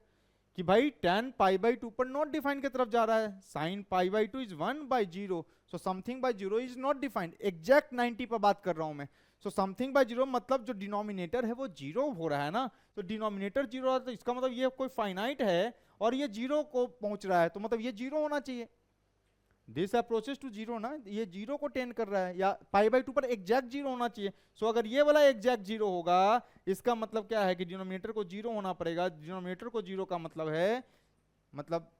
S1: कि भाई tan पाई/2 पर नॉट डिफाइंड की तरफ जा रहा है। sin pi is 1 by zero, so something by zero is not defined. Exact 90 पर बात कर रहा हूं मैं। सो समथिंग बाय जीरो मतलब जो डिनोमिनेटर है वो जीरो हो रहा है ना। तो डिनोमिनेटर जीरो है तो इसका मतलब ये कोई फाइनाइट है और ये जीरो को पहुंच रहा है, तो मतलब ये जीरो होना चाहिए। दिस अप्रोचेस टू जीरो ना, ये जीरो को टेंड कर रहा है, या पाई/2 पर एग्जैक्ट जीरो होना चाहिए। सो अगर ये वाला एग्जैक्ट जीरो होगा, इसका मतलब क्या है कि डिनोमिनेटर को जीरो होना पड़ेगा। डिनोमिनेटर को जीरो का मतलब है, मतलब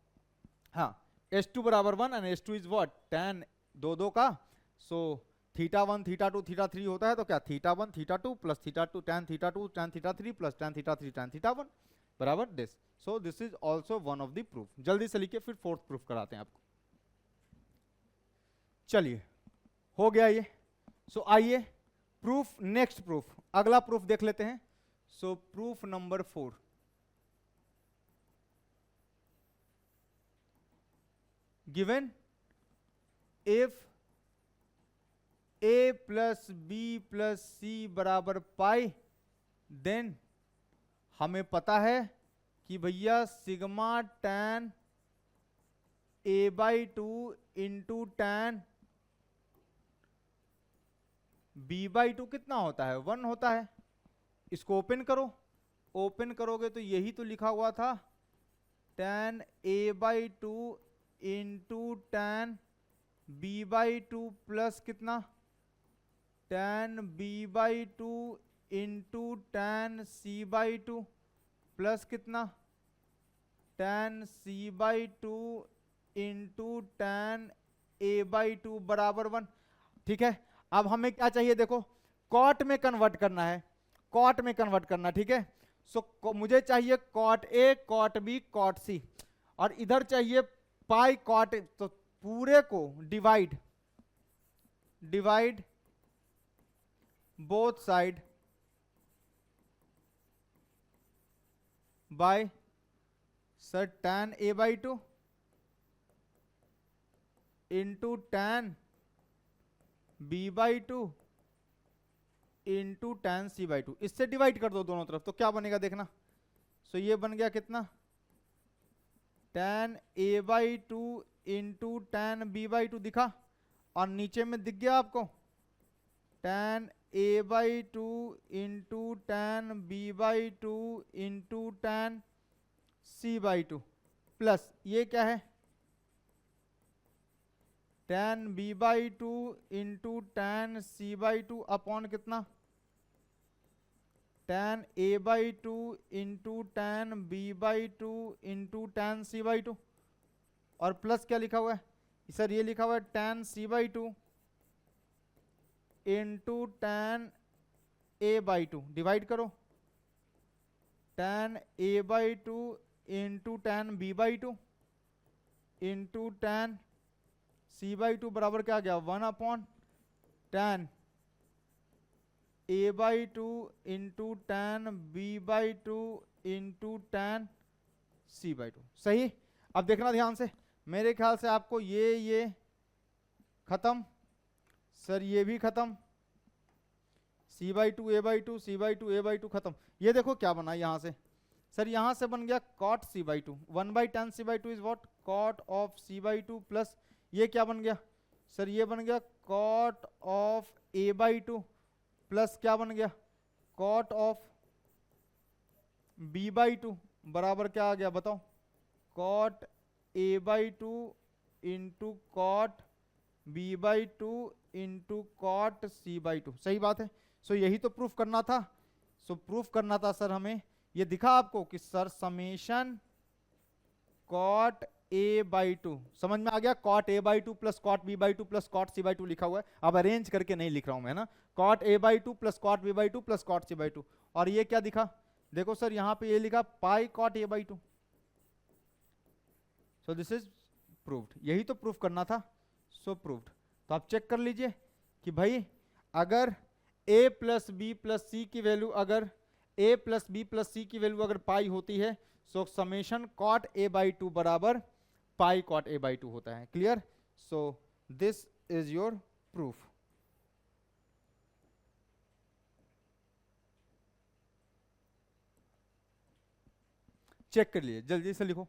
S1: हाँ, S2 बराबर 1 and S2 is what tan दो का। सो θ1 θ2 θ3 होता है, तो क्या θ1 θ2 plus θ2 tan θ2 tan θ3 plus tan θ3 tan θ1 बराबर this. So this is also one of the proof. जल्दी से लिखिए, फिर फोर्थ प्रूफ कराते हैं आपको। चलिए हो गया ये। सो आइए प्रूफ, नेक्स्ट प्रूफ, अगला प्रूफ देख लेते हैं। So proof number 4, given if a plus B plus सी बराबर पाई, देन हमें पता है कि भैया sigma tan a/2 into tan b/2 कितना होता है? 1 होता है। इसको ओपन करो, ओपन करोगे तो यही तो लिखा हुआ था tan a/2 into tan b/2 plus कितना tan b/2 into tan c/2 plus कितना tan c/2 into tan a/2 बराबर 1। ठीक है, अब हमें क्या चाहिए, देखो कॉट में कन्वर्ट करना है, कॉट में कन्वर्ट करना, ठीक है। सो मुझे चाहिए कॉट ए, कॉट बी, कॉट सी, और इधर चाहिए पाई कॉट। तो पूरे को divide both side by sir tan a/2 into tan b/2 into tan c/2, इससे डिवाइड कर दो दोनों तरफ, तो क्या बनेगा देखना। सो ये बन गया कितना, tan a/2 into tan b/2 दिखा, और नीचे में दिख गया आपको tan a/2 into tan b/2 into tan c/2 plus ये क्या है tan b/2 into tan c/2 upon कितना tan a/2 into tan b/2 into tan c/2, और प्लस क्या लिखा हुआ है सर, ये लिखा हुआ है tan c/2 into tan a/2, divide करो tan a/2 into tan b/2 into tan c/2 बराबर क्या आ गया 1 upon tan a/2 into tan b/2 into tan c/2। सही। अब देखना ध्यान से, मेरे ख्याल से आपको ये खत्म, सर ये भी खत्म, c/2 a/2 c/2 a/2 खत्म। ये देखो क्या बना यहां से, सर यहां से बन गया cot c/2, 1/tan c/2 is what cot of c/2 plus ये क्या बन गया सर, ये बन गया cot ऑफ a/2 प्लस क्या बन गया cot ऑफ b/2 बराबर क्या आ गया बताओ, cot a/2 into cot b/2 into cot c/2। सही बात है। सो यही तो प्रूफ करना था। सो प्रूफ करना था सर हमें, ये दिखा आपको कि सर समेशन cot a/2, समझ में आ गया, cot a/2 plus cot b/2 plus cot c/2 लिखा हुआ है। अब अरेंज करके नहीं लिख रहा हूं मैं ना, cot a/2 plus cot b/2 plus cot c/2, और ये क्या दिखा देखो सर, यहां पे ये लिखा पाई cot a/2। So this is proved, यही तो प्रूफ करना था। सो प्रूव्ड। तो आप चेक कर लीजिए कि भाई अगर a plus B plus C की वैल्यू, अगर a plus B plus C की वैल्यू अगर पाई होती है, सो समेशन cot a/2 बराबर पाई cot a/2 होता है। Clear. So this is your proof. Check कर लिए, जल्दी से लिखो।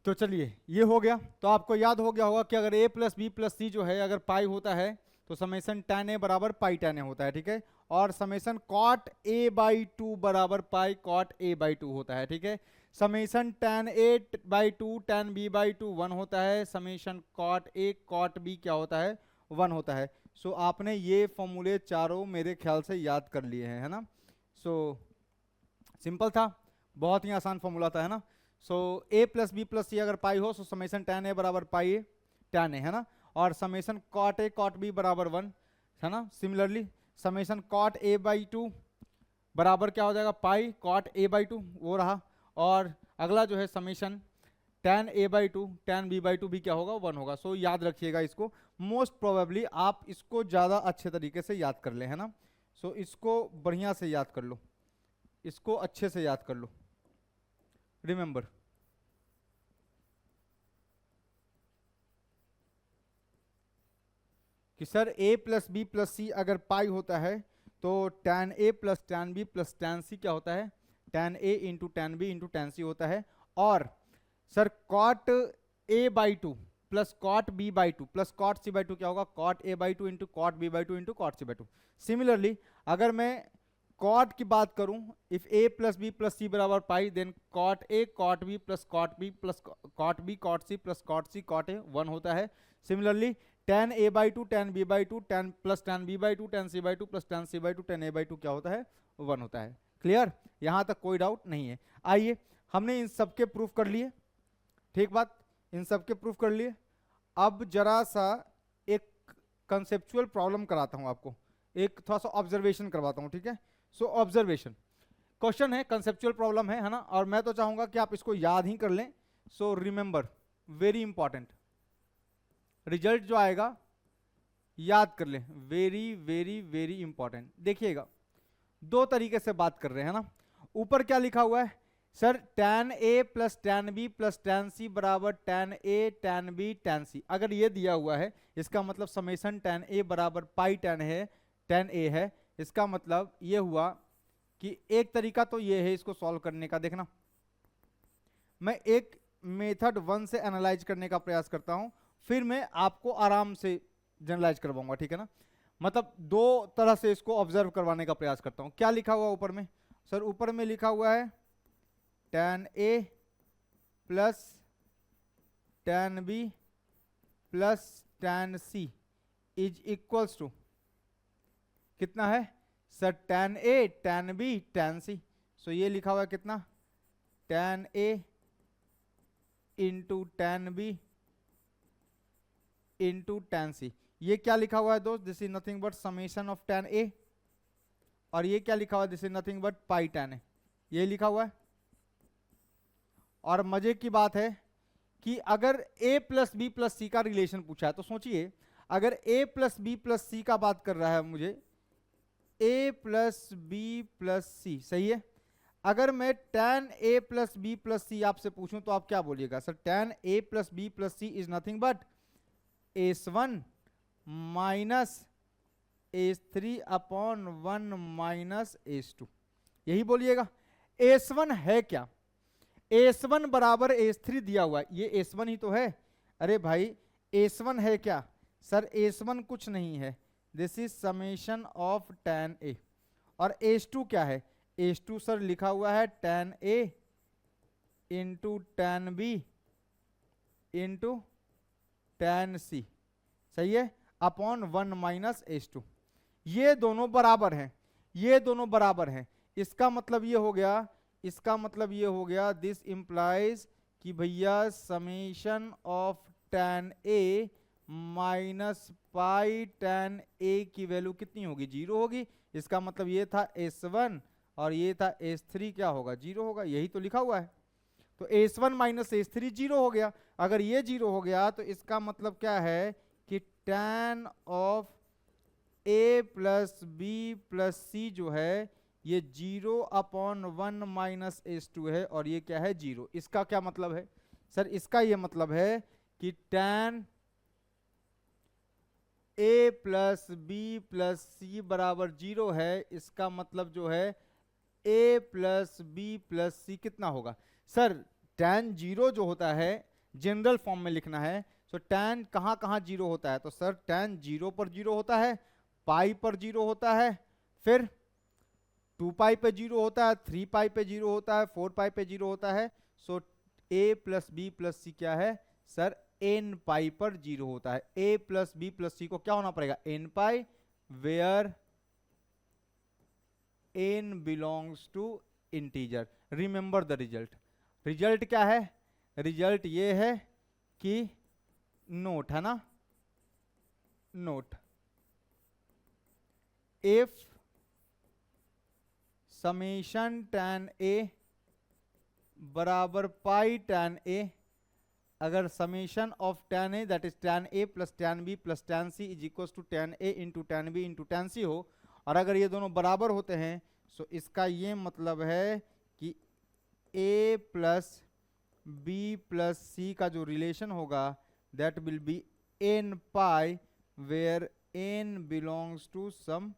S1: तो चलिए ये हो गया। तो आपको याद हो गया होगा कि अगर a plus B plus C जो है अगर पाई होता है तो समेशन tan a बराबर पाई tan a होता है, ठीक है। और समेशन cot a/2 बराबर पाई cot a/2 होता है, ठीक है। Summation tan a/2 tan b/2 1 होता है, summation cot a cot b क्या होता है 1 होता है। सो आपने ये फॉर्मूले चारों मेरे ख्याल से याद कर लिए हैं, है ना। सो सिंपल था, बहुत ही आसान फॉर्मूला था, है ना। सो a plus B plus C अगर पाई हो तो समेशन tan a बराबर पाई a tan a, है ना। और summation cot a cot b बराबर 1, है ना। सिमिलरली समेशन cot a/2 बराबर क्या हो जाएगा पाई cot a/2 वो रहा। और अगला जो है summation tan a/2 tan b/2 भी क्या होगा 1 होगा। सो याद रखिएगा इसको, मोस्ट प्रोबेबली आप इसको ज़्यादा अच्छे तरीके से याद कर ले, है ना। सो इसको बढ़िया से याद कर लो, इसको अच्छे से याद कर लो, रिमेंबर। कि sir a plus B plus C अगर पाई होता है तो tan a plus tan b plus tan c क्या होता है tan a into tan b into tan c होता है। और sir cot a/2 plus cot b/2 plus cot c/2 क्या होगा cot a/2 into cot b/2 into cot c/2। Similarly अगर मैं cot की बात करूं, if a plus B plus सी बराबर pi, then cot a cot b plus cot b plus cot b cot c plus cot c cot a 1 होता है। Similarly tan a/2 tan b/2 tan plus tan b/2 tan c/2 plus tan c/2 tan a/2 क्या होता है 1 होता है। Clear, यहां तक कोई डाउट नहीं है। आइए हमने इन सबके प्रूफ कर लिए, ठीक बात। इन सब के प्रूफ कर लिए। अब जरा सा एक कंसेप्चुअल प्रॉब्लम कराता हूं आपको, एक थोड़ा सा ऑब्जर्वेशन करवाता हूं, ठीक है। सो ऑब्जर्वेशन क्वेश्चन है, कंसेप्चुअल प्रॉब्लम है ना, और मैं तो चाहूंगा कि आप इसको याद ही कर लें। So remember, very important, result जो आएगा याद कर लें, वेरी वेरी वेरी इंपॉर्टेंट। देखिएगा, दो तरीके से बात कर रहे हैं ना। ऊपर क्या लिखा हुआ है sir, tan A plus tan B plus tan C बराबर tan A tan B tan C। अगर ये दिया हुआ है इसका मतलब समेशन tan A बराबर पाई tan A है। इसका मतलब ये हुआ कि एक तरीका तो ये है इसको सॉल्व करने का। देखना, मैं एक मेथड 1 से एनालाइज करने का प्रयास करता हूं, फिर मैं आपको आराम से जनरलाइज करवाऊंगा, ठीक है ना। मतलब दो तरह से इसको ऑब्जर्व करवाने का प्रयास करता हूं। क्या लिखा हुआ ऊपर में सर, ऊपर में लिखा हुआ है tan A plus tan B plus tan C is equals to कितना है sir, tan A tan B tan C। So ये लिखा हुआ है कितना, tan A into tan B into tan C। ये क्या लिखा हुआ है दोस्त, this is nothing but summation of tan A। और ये क्या लिखा हुआ है, this is nothing but pi tan A। ये लिखा हुआ है। और मजे की बात है कि अगर A plus B plus C का रिलेशन पूछा है तो सोचिए, अगर A plus B plus C का बात कर रहा है मुझे, A plus B plus C, सही है। अगर मैं tan A plus B plus C आपसे पूछूं तो आप क्या बोलिएगा sir, tan A plus B plus C is nothing but S1 minus S3 upon 1 minus S2, यही बोलिएगा। S1 है क्या, S1 बराबर S3 दिया हुआ है, ये S1 ही तो है। अरे भाई S1 है क्या सर, S1 कुछ नहीं है, this is summation of tan A। और S2 क्या है, S2 सर लिखा हुआ है tan A into tan B into tan C, सही है, अपॉन 1 माइनस S2। ये दोनों बराबर हैं, ये दोनों बराबर हैं। इसका मतलब ये हो गया, इसका मतलब ये हो गया, दिस इंप्लाइज कि भैया summation of tan A minus pi tan A की वैल्यू कितनी होगी, 0 होगी। इसका मतलब ये था S1 और ये था S3, क्या होगा, 0 होगा। यही तो लिखा हुआ है। तो S1 माइनस S3 0 हो गया। अगर ये 0 हो गया तो इसका मतलब क्या है कि tan of A plus B plus C जो है ये 0 अपॉन 1 माइनस S2 है, और ये क्या है, 0। इसका क्या मतलब है सर, इसका ये मतलब है कि tan A plus B plus C बराबर 0 है। इसका मतलब जो है A plus B plus C कितना होगा सर, tan 0 जो होता है जनरल फॉर्म में लिखना है। सो tan कहाँ कहाँ 0 होता है, तो सर tan 0 पर 0 होता है, पाई पर 0 होता है, फिर 2 पाई पे 0 होता है, 3 पाई पे 0 होता है, 4 पाई पे 0 होता है। सो A plus B plus C क्या है सर, n पाई पर 0 होता है। A plus B plus C को क्या होना पड़ेगा, n pi, where n belongs to integer. Remember the result. Result क्या है, रिजल्ट ये है कि नोट है ना, note, if summation tan A बराबर पाई tan A, अगर समेशन of tan A that is tan A plus tan B plus tan C is equal to tan A into tan B into tan C हो, और अगर ये दोनों बराबर होते हैं सो इसका ये मतलब है कि A plus B plus C का जो रिलेशन होगा that will be n pi, where n belongs to some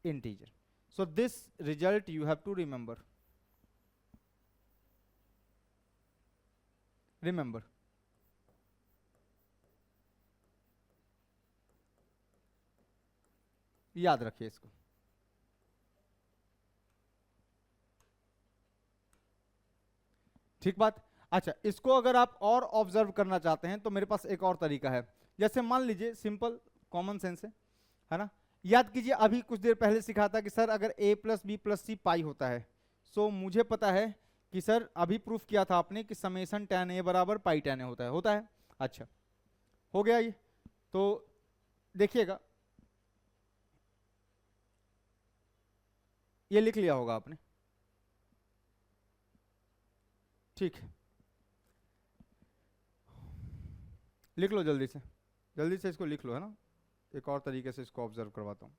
S1: integer. So this result you have to remember. Remember. याद रखिए इसको। ठीक बात। अच्छा, इसको अगर आप और ऑब्जर्व करना चाहते हैं तो मेरे पास एक और तरीका है। जैसे मान लीजिए, सिंपल कॉमन सेंस है ना। याद कीजिए, अभी कुछ देर पहले सिखा था कि सर अगर A plus B plus C pi होता है, सो मुझे पता है कि सर अभी प्रूफ किया था आपने कि समेशन tan a बराबर पाई tan a होता है। अच्छा हो गया ये। तो देखिएगा, ये लिख लिया होगा आपने, ठीक है, लिख लो जल्दी से इसको लिख लो, है ना। एक और तरीके से इसको ऑब्जर्व करवाता हूं।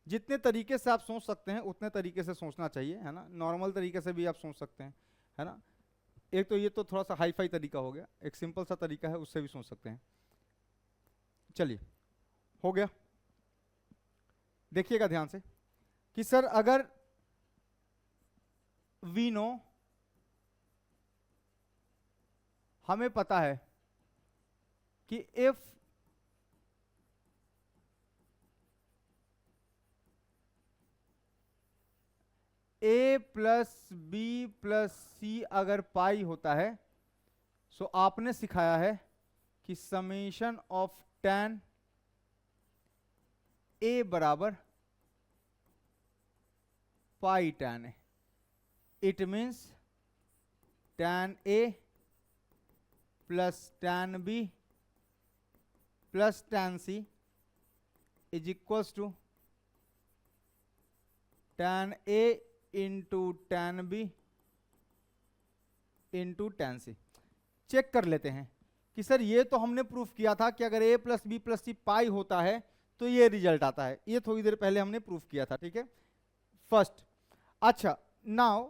S1: जितने तरीके से आप सोच सकते हैं उतने तरीके से सोचना चाहिए, है ना। नॉर्मल तरीके से भी आप सोच सकते हैं, है ना। एक तो ये तो थोड़ा सा हाई फाई तरीका हो गया, एक सिंपल सा तरीका है उससे भी सोच सकते हैं। चलिए हो गया। देखिएगा ध्यान से कि सर अगर वी नो, हमें पता है कि if a plus B plus C अगर पाई होता है, सो आपने सिखाया है कि समेशन ऑफ tan a बराबर pi tan a। It means tan a plus tan b plus tan c is equals to tan a into tan b into tan c। Check कर लेते हैं कि सर ये तो हमने प्रूफ किया था कि अगर a plus B plus C pi होता है तो ये रिजल्ट आता है। ये थोड़ी देर पहले हमने प्रूफ किया था, ठीक है, फर्स्ट। अच्छा नाउ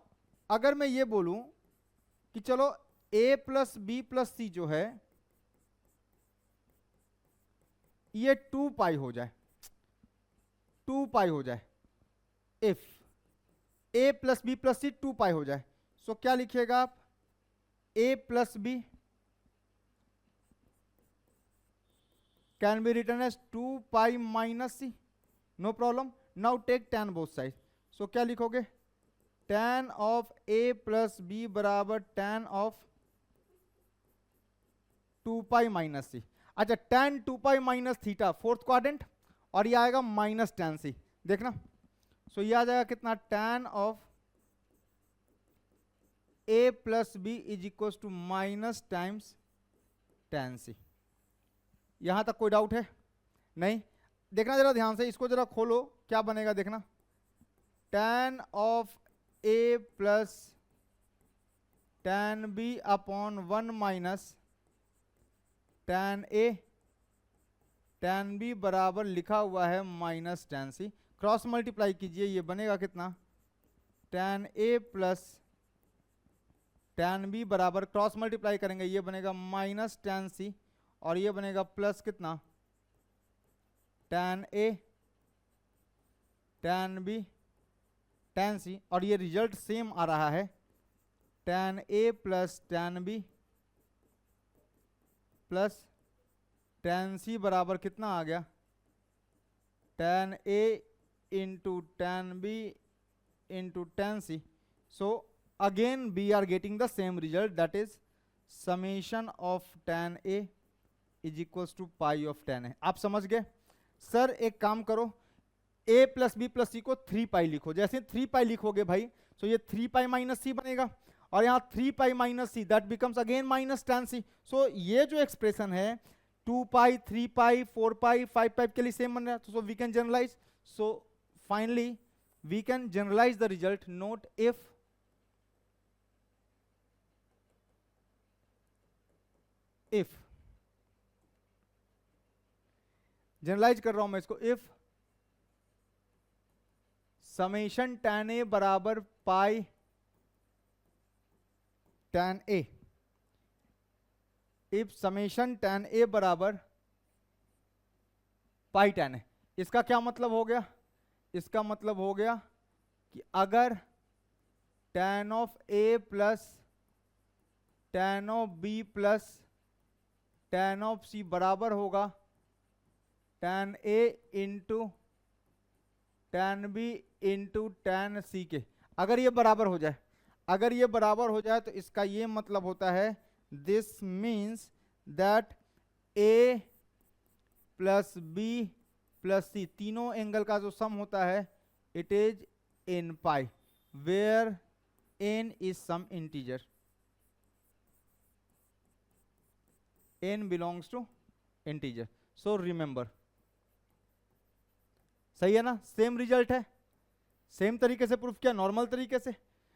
S1: अगर मैं ये बोलूं कि चलो a plus B plus C जो है ये 2 पाई हो जाए, 2 पाई हो जाए, if a plus B plus C 2 pi हो जाए, सो क्या लिखिएगा आप, a plus B can be written as 2 pi minus C, no problem. Now take tan both side, so क्या लिखोगे, tan of a plus B बराबर tan of 2 pi minus C. अच्छा tan 2 pi minus theta fourth quadrant, और ये आएगा minus tan सी, देखना। सो ये आ जाएगा कितना, tan of a plus B is equal to minus times tan c. यहां तक कोई डाउट है? नहीं। देखना जरा ध्यान से, इसको जरा खोलो, क्या बनेगा देखना, tan of a plus tan b upon 1 minus tan a, tan b बराबर लिखा हुआ है minus tan c। Cross multiply कीजिए, ये बनेगा कितना, tan a plus tan b बराबर, क्रॉस मल्टीप्लाई करेंगे ये बनेगा माइनस tan c, और ये बनेगा प्लस कितना, tan a tan b tan c, और ये रिजल्ट सेम आ रहा है, tan a plus tan b plus tan c बराबर कितना आ गया, tan a into tan b into tan c। So again we are getting the same result, that is summation of tan a is equals to pi of tan a। आप समझ गए? Sir एक काम करो, a प्लस बी प्लस सी को 3 पाई लिखो। जैसे 3 पाई लिखोगे भाई, सो ये 3 पाई माइनस सी बनेगा, और यहाँ 3 pi minus c, that becomes again minus tan c। So ये जो एक्सप्रेशन है 2 पाई 3 पाई 4 पाई 5 पाई के लिए सेम बन रहा है, so we can generalize. So finally we can generalize the result, note if generalize कर रहा हूं मैं इसको, इफ समेशन tan a बराबर pi tan a, if summation tan a बराबर पाई tan a, इसका क्या मतलब हो गया, इसका मतलब हो गया कि अगर tan of a plus tan of b plus tan of c बराबर होगा tan a into tan b into tan c के, अगर ये बराबर हो जाए, अगर ये बराबर हो जाए तो इसका ये मतलब होता है, this means that a plus b plus c तीनों एंगल का जो सम होता है it is in pi. where n is some integer, n belongs to integer. So remember, सही है ना, सेम रिजल्ट है, सेम तरीके से प्रूफ किया, नॉर्मल तरीके से,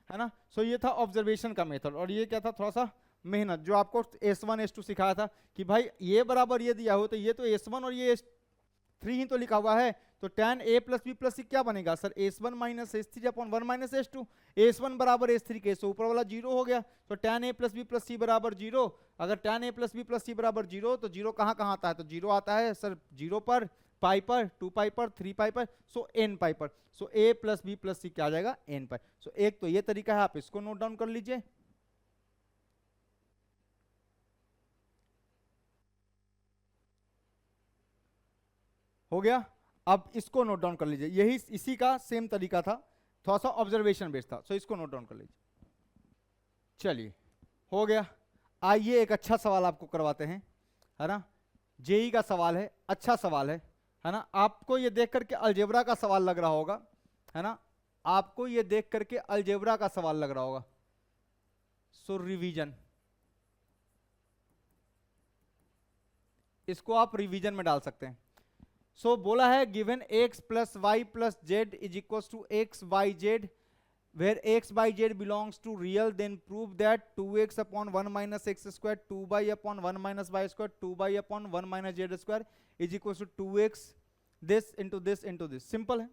S1: है ना. सो ये था ऑब्जर्वेशन का मेथड, और ये क्या था, थोड़ा सा मेहनत, जो आपको S1 S2 सिखाया था कि भाई ये बराबर ये दिया हो तो ये तो S1 और ये S3 ही तो लिखा हुआ है, तो tan a plus b plus C क्या बनेगा sir, S1 minus S3 upon 1 minus S2. S1 बराबर S3 के, सो ऊपर वाला जीरो हो गया, तो tan a plus b plus सी बराबर जीरो. अगर tan a plus b plus सी बराबर जीरो, तो जीरो कहाँ कहाँ आता है, तो जीरो आता है सर जीरो पर, पाई पर, 2 पाई पर, 3 पाई पर, सो n पाई पर. सो a plus b plus C क्या आ जाएगा, n पाई. सो एक तो ये तरीका है, आप इसको नोट डाउन कर लीजिए. हो गया. अब इसको नोट डाउन कर लीजिए, यही इसी का सेम तरीका था, थोड़ा सा ऑब्जर्वेशन बेस्ड था, सो इसको नोट डाउन कर लीजिए. चलिए हो गया. आइए एक अच्छा सवाल आपको करवाते हैं, है ना. जेई का सवाल है, अच्छा सवाल है ना. आपको ये देख करके अलजेब्रा का सवाल लग रहा होगा, है ना, आपको ये देख करके अलजेब्रा का सवाल लग रहा होगा. सो रिवीजन, इसको आप रिवीजन में डाल सकते हैं. सो बोला है given x plus y plus z is equal to x y z where x by z belongs to real, then prove that 2x upon 1 minus x square 2 by upon 1 minus y square 2 by upon 1 minus z square is equal to 2x this into this into this. Simple है.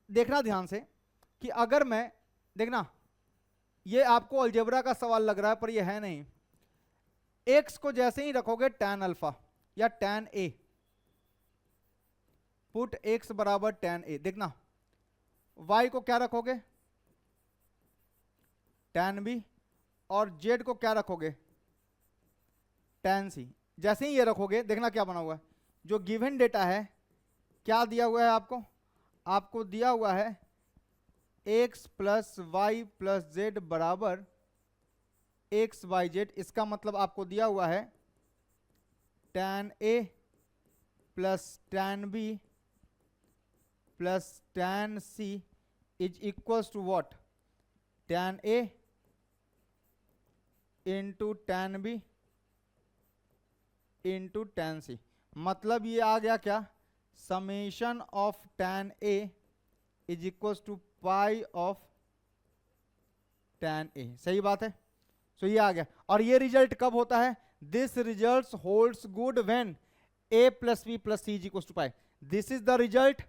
S1: देखना ध्यान से कि अगर मैं, देखना ये आपको अलजेब्रा का सवाल लग रहा है पर ये है नहीं. x को जैसे ही रखोगे tan अल्फा या tan a, पुट x बराबर tan a. देखना y को क्या रखोगे, tan b, और z को क्या रखोगे, tan c. जैसे ही ये रखोगे देखना क्या बना हुआ है, जो गिवन डेटा है क्या दिया हुआ है आपको, आपको दिया हुआ है x plus y plus z बराबर एक्स वाई जेड. इसका मतलब आपको दिया हुआ है tan a plus tan b plus tan c is equals to what, tan a into tan b into tan c. मतलब ये आ गया क्या, summation of tan a is equals to pi of tan a. सही बात है. So ये आ गया. और ये रिजल्ट कब होता है, this result holds good when a plus b plus C is equals to pi. This is the result,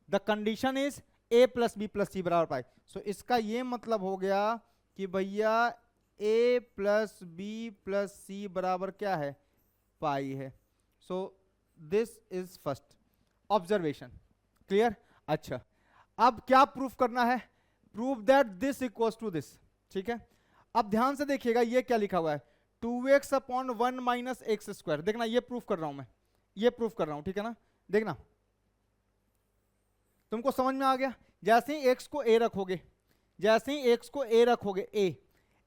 S1: the condition is a plus b plus सी बराबर पाई. सो इसका ये मतलब हो गया कि भैया a प्लस बी प्लस सी बराबर क्या है, पाई है. So this is first observation. Clear. अच्छा अब क्या प्रूफ करना है, prove that this equals to this. ठीक है. अब ध्यान से देखिएगा ये क्या लिखा हुआ है, 2x upon 1 minus x square. देखना ये प्रूफ कर रहा हूं मैं, ये प्रूफ कर रहा हूं, ठीक है ना. देखना तुमको समझ में आ गया. जैसे ही x को a रखोगे, जैसे ही x को a रखोगे,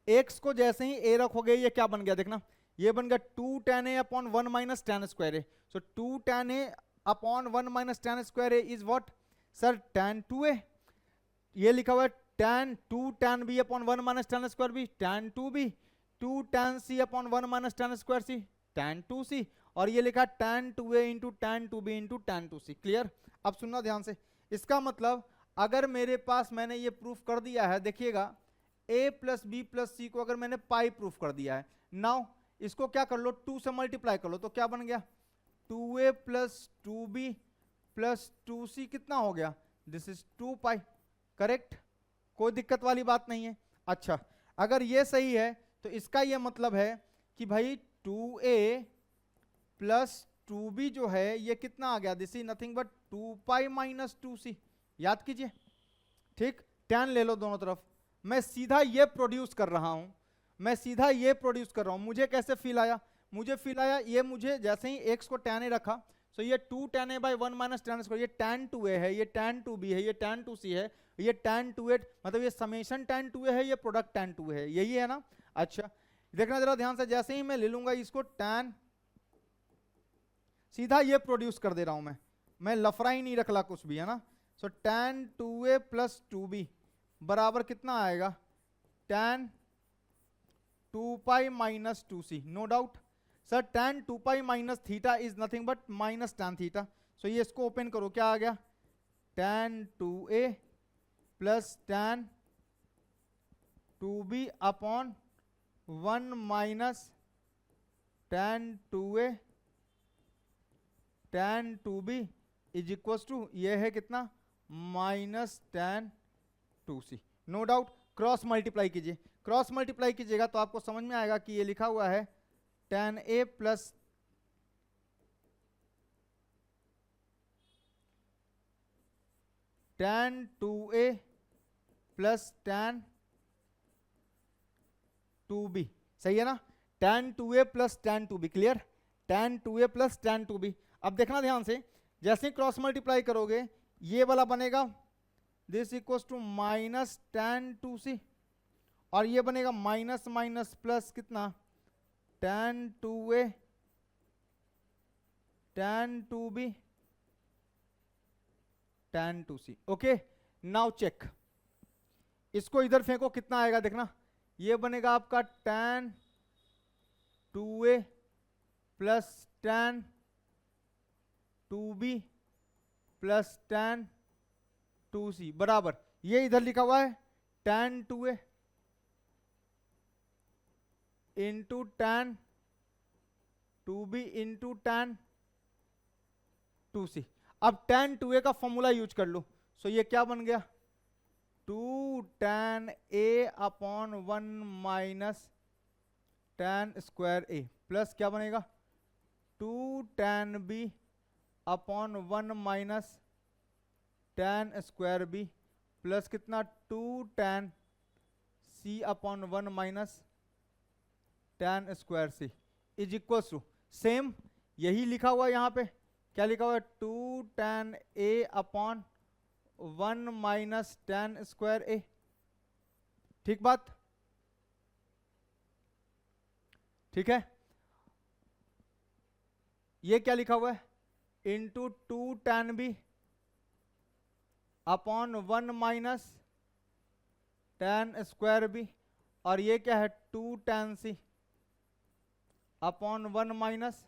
S1: x को जैसे ही a रखोगे ये क्या बन गया, देखना ये बन गया 2 tan a upon 1 minus tan square a. So 2 tan a upon 1 minus tan square a is what sir, tan 2a. ये लिखा हुआ है tan 2 tan b upon 1 minus tan square b, tan 2b. 2 tan c upon 1 minus tan square c, tan 2c. और ये लिखा tan 2a into tan 2b into tan 2c. Clear. अब सुनना ध्यान से. इसका मतलब अगर मेरे पास मैंने ये प्रूफ कर दिया है, देखिएगा a प्लस बी प्लस सी को अगर मैंने पाई प्रूफ कर दिया है, नाउ इसको क्या कर लो, 2 से मल्टीप्लाई कर लो, तो क्या बन गया 2a plus 2b plus 2c कितना हो गया, दिस इज 2 पाई. करेक्ट, कोई दिक्कत वाली बात नहीं है. अच्छा अगर ये सही है तो इसका ये मतलब है कि भाई 2a प्लस 2b जो है ये कितना आ गया, this is nothing but 2 pi minus 2c. याद कीजिए. ठीक, tan ले लो दोनों तरफ. मैं सीधा ये प्रोड्यूस कर रहा हूं, मैं सीधा ये प्रोड्यूस कर रहा हूं. मुझे कैसे फील आया, मुझे फील आया ये, मुझे जैसे ही x को tan a रखा, सो ये 2 tan a by 1 minus tan square, ये tan 2a है, ये tan 2b है, ये tan 2c है, ये tan 2a, मतलब ये समेशन tan 2a है, ये प्रोडक्ट tan 2a है. यही है ना. अच्छा देखना जरा ध्यान से, जैसे ही मैं ले लूंगा इसको tan, सीधा ये प्रोड्यूस कर दे रहा हूं मैं लफड़ा ही नहीं रखला कुछ भी, है ना. सो tan 2a प्लस 2b बराबर कितना आएगा, tan 2 pi minus 2c, no doubt. Sir tan 2 pi minus theta is nothing but minus tan theta. So ये इसको ओपन करो, क्या आ गया, tan 2a plus tan 2b upon 1 minus tan 2a tan 2b is equal to ये है कितना, minus tan 2c। No doubt. Cross multiply कीजिए, क्रॉस मल्टीप्लाई कीजिएगा तो आपको समझ में आएगा कि ये लिखा हुआ है tan a plus tan 2a plus tan 2b, सही है ना, tan 2a plus tan 2b, clear, tan 2a plus tan 2b। अब देखना ध्यान से, जैसे क्रॉस मल्टीप्लाई करोगे ये वाला बनेगा this equals to minus tan 2c, और ये बनेगा माइनस माइनस प्लस कितना, tan 2a tan 2b tan 2c। Okay, now check, इसको इधर फेंको, कितना आएगा देखना, ये बनेगा आपका tan 2a plus tan 2b plus tan 2c बराबर, ये इधर लिखा हुआ है tan 2a into tan 2b into tan 2c। अब tan 2a का फॉर्मूला यूज कर लो, सो ये क्या बन गया, 2 tan a upon 1 minus tan square a plus क्या बनेगा 2 tan b upon 1 minus tan square b plus कितना 2 tan c upon 1 minus tan square c is equal to same यही लिखा हुआ है यहाँ पे, क्या लिखा हुआ है 2 tan a upon 1 minus tan square a, ठीक बात, ठीक है। ये क्या लिखा हुआ है into 2 tan b upon 1 minus tan square b, और ये क्या है 2 tan c upon 1 minus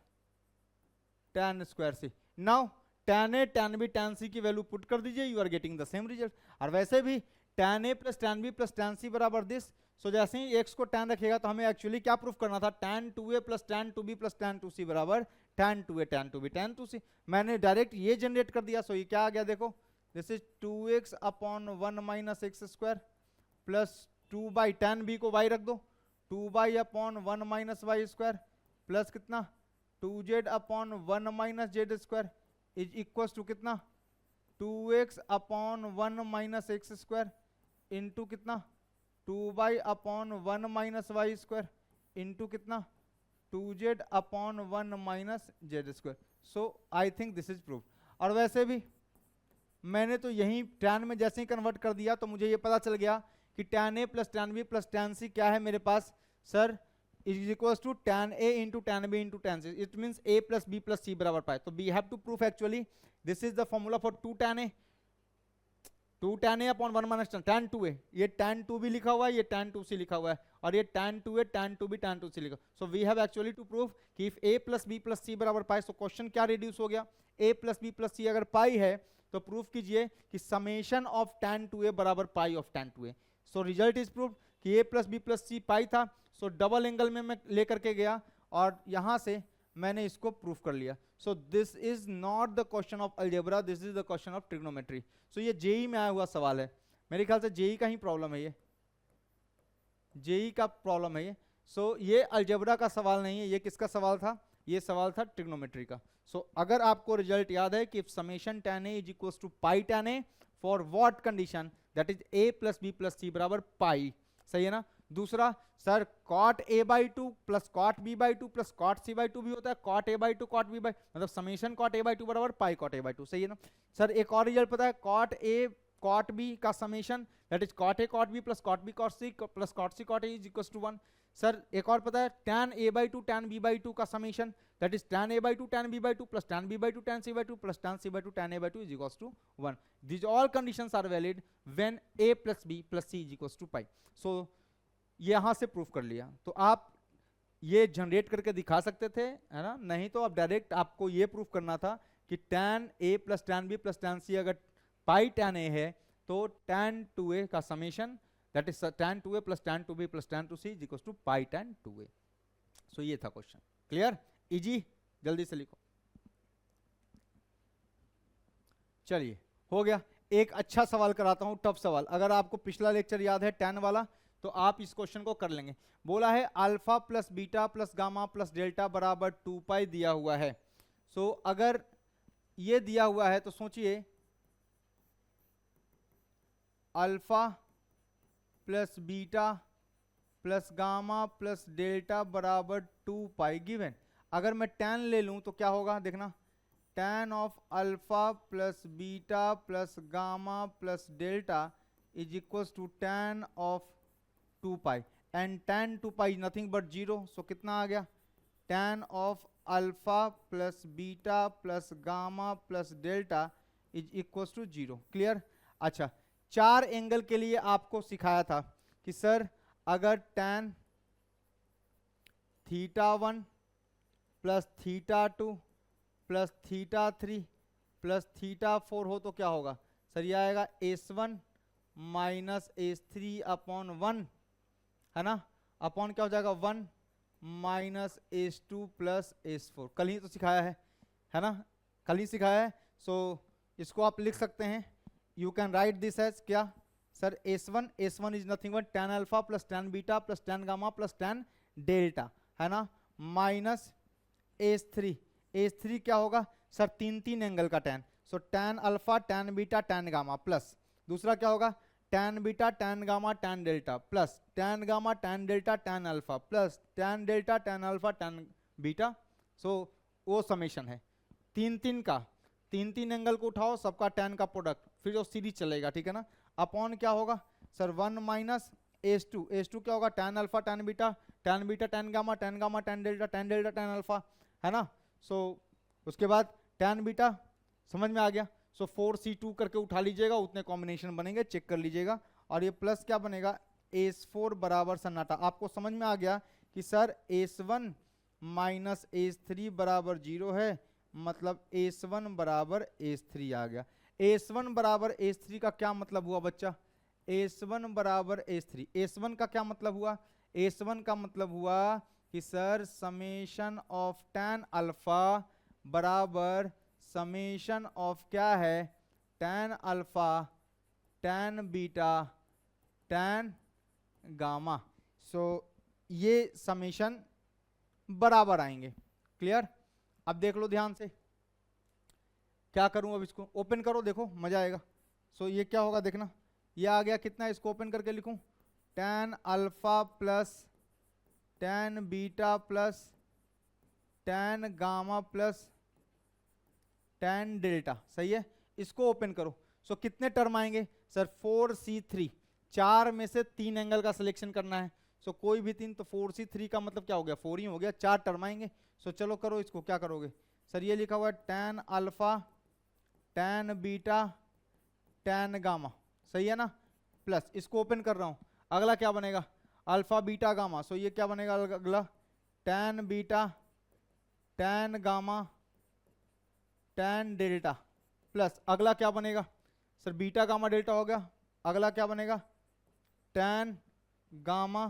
S1: tan square c। Now tan a tan b tan c की वैल्यू पुट कर दीजिए, you are getting the same result. और वैसे भी tan a plus tan b plus tan c बराबर दिस, सो जैसे ही x को tan रखेगा तो हमें एक्चुअली क्या प्रूफ करना था, tan 2a plus tan 2b plus tan 2c बराबर tan 2a tan 2b tan 2c। मैंने डायरेक्ट ये जनरेट कर दिया, सो ये क्या आ गया देखो, this is 2x upon 1 minus x square plus 2 by tan b को y रख दो, 2 by upon 1 minus y square plus कितना 2z upon 1 minus z square is equal to कितना 2x upon 1 minus x square into कितना 2 by upon 1 minus y square into कितना 2z upon 1 minus z square. So I think this is proof. और वैसे भी मैंने तो यही tan में जैसे ही कन्वर्ट कर दिया तो मुझे ये पता चल गया कि tan a plus tan b plus tan c क्या है मेरे पास, sir is equal to tan a into tan b into tan c, it means a plus b plus c बराबर पाए। तो we have to proof actually this is the formula for 2 tan a upon 1 minus tan 2a, ये tan 2b लिखा हुआ है, ये tan 2c लिखा हुआ है, और ये tan 2a tan 2b tan 2c लिखा। So we have actually to prove कि if a plus b plus c बराबर पाई, सो क्वेश्चन क्या रिड्यूस हो गया, a plus b plus c अगर पाई है तो प्रूफ कीजिए कि समेशन ऑफ tan 2a बराबर पाई of tan 2a। So result is proof कि a plus b plus c पाई था, सो डबल एंगल में मैं लेकर के गया और यहां से मैंने इसको प्रूफ कर लिया। So this is not the question of algebra, this is the question of trigonometry. So ये जेई में आया हुआ सवाल है, मेरे ख्याल से जेई का ही प्रॉब्लम है, ये जेई का प्रॉब्लम है ये। सो ये अलजेब्रा का सवाल नहीं है, ये किसका सवाल था, ये सवाल था ट्रिग्नोमेट्री का। सो अगर आपको रिजल्ट याद है कि if summation tan a is equals to pi tan a for what condition, that is a plus b plus c बराबर पाई, सही है ना। दूसरा sir cot a by 2 plus cot b by 2 plus cot c by 2 भी होता है, cot a by 2 cot b by, मतलब summation cot a by 2 बराबर पाई cot a बाई 2, सही है ना। सर एक और रिजल्ट पता है, cot a cot b का summation that is cot a cot b plus cot b cot c plus cot c cot a is equal to 1। Sir एक और पता है, tan a/2 tan b/2 का summation, that is tan a/2 tan b/2 plus tan b/2 tan c/2 plus tan c/2 tan a/2 is equals to 1. These all conditions are valid when a plus b plus c is equals to pi. So ये यहां से proof कर लिया. तो आप ये generate करके दिखा सकते थे, है ना, नहीं तो आप डायरेक्ट आपको ये प्रूफ करना था कि tan a plus tan b plus tan c अगर पाई tan a है तो tan 2a का summation that is tan 2a plus tan 2b plus tan 2c is equals to pi tan 2a. So ये था question. Clear? Easy? जल्दी से लिखो. चलिए हो गया. एक अच्छा सवाल कराता हूं, टफ सवाल. अगर आपको पिछला लेक्चर याद है tan वाला, तो आप इस क्वेश्चन को कर लेंगे. बोला है alpha plus beta plus gamma plus delta बराबर 2 पाई दिया हुआ है. सो अगर ये दिया हुआ है तो सोचिए alpha plus beta plus gamma plus delta बराबर 2 पाई गिवन. अगर मैं tan ले लूं तो क्या होगा, देखना. tan of alpha plus beta plus gamma plus delta is equals to tan of 2 pi, and tan 2 pi nothing but 0. So कितना आ गया, tan of alpha plus beta plus gamma plus delta is equals to 0. Clear? अच्छा, 4 angle के लिए आपको सिखाया था कि सर अगर tan θ1 प्लस θ2 प्लस θ3 प्लस θ4 हो तो क्या होगा. सर ये आएगा S1 माइनस S3 अपॉन 1, है ना, अपॉन क्या हो जाएगा 1 माइनस S2 प्लस S4. कल ही तो सिखाया है ना, कल ही सिखाया है. सो इसको आप लिख सकते हैं. You can write this as क्या, sir S1 is nothing but tan alpha plus tan beta plus tan gamma plus tan delta, है ना, माइनस S3 क्या होगा सर, 3 एंगल का tan. So tan alpha tan beta tan gamma plus दूसरा क्या होगा tan beta tan gamma tan delta plus tan gamma tan delta tan alpha plus tan delta tan alpha tan beta. So वो summation है 3 का. 3 angle को उठाओ, सबका tan का प्रोडक्ट, फिर जो सीरीज चलेगा, ठीक है ना. अपॉन क्या होगा सर 1 माइनस S2 क्या होगा tan alpha tan beta tan gamma tan delta tan alpha, है ना. सो उसके बाद tan बीटा समझ में आ गया. सो 4C2 करके उठा लीजिएगा, उतने कॉम्बिनेशन बनेंगे, चेक कर लीजिएगा. और ये प्लस क्या बनेगा S4 बराबर सन्नाटा. आपको समझ में आ गया कि सर S1 माइनस S3 बराबर 0 है, मतलब S1 बराबर S3 आ गया. S1 बराबर S3 का क्या मतलब हुआ बच्चा, S1 बराबर S3. S1 का क्या मतलब हुआ, S1 का मतलब हुआ कि sir summation of tan alpha बराबर समेशन ऑफ क्या है tan alpha tan beta tan gamma. So ये समेशन बराबर आएंगे. क्लियर? अब देख लो ध्यान से, क्या करूं, अब इसको ओपन करो, देखो मजा आएगा. सो ये क्या होगा देखना, ये आ गया कितना, इसको ओपन करके लिखूं tan alpha plus tan beta plus tan gamma plus tan delta. सही है, इसको ओपन करो. सो कितने टर्म आएंगे सर 4C3. 4 में से 3 एंगल का सिलेक्शन करना है. सो कोई भी 3, तो 4C3 का मतलब क्या हो गया 4 ही हो गया. 4 टर्म आएंगे. सो चलो करो इसको, क्या करोगे सर, ये लिखा हुआ है tan alpha tan beta tan gamma, सही है ना, प्लस इसको ओपन कर रहा हूं. अगला क्या बनेगा अल्फा बीटा गामा. सो ये क्या बनेगा अगला tan beta tan gamma tan delta plus अगला क्या बनेगा सर बीटा गामा डेल्टा हो गया. अगला क्या बनेगा tan gamma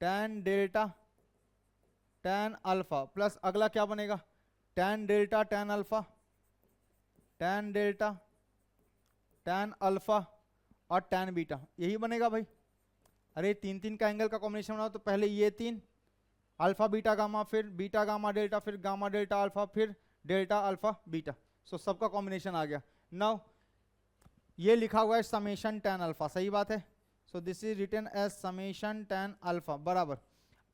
S1: tan delta tan alpha plus अगला क्या बनेगा tan delta tan alpha tan delta tan alpha और tan बीटा. यही बनेगा भाई. अरे 3 का एंगल का कॉम्बिनेशन बनाओ तो पहले ये 3 अल्फा बीटा गामा, फिर बीटा गामा डेल्टा, फिर गामा डेल्टा अल्फा, फिर डेल्टा अल्फा बीटा. सो सबका कॉम्बिनेशन आ गया. नाउ ये लिखा हुआ है समेशन tan अल्फा, सही बात है. So this is written as summation tan alpha बराबर.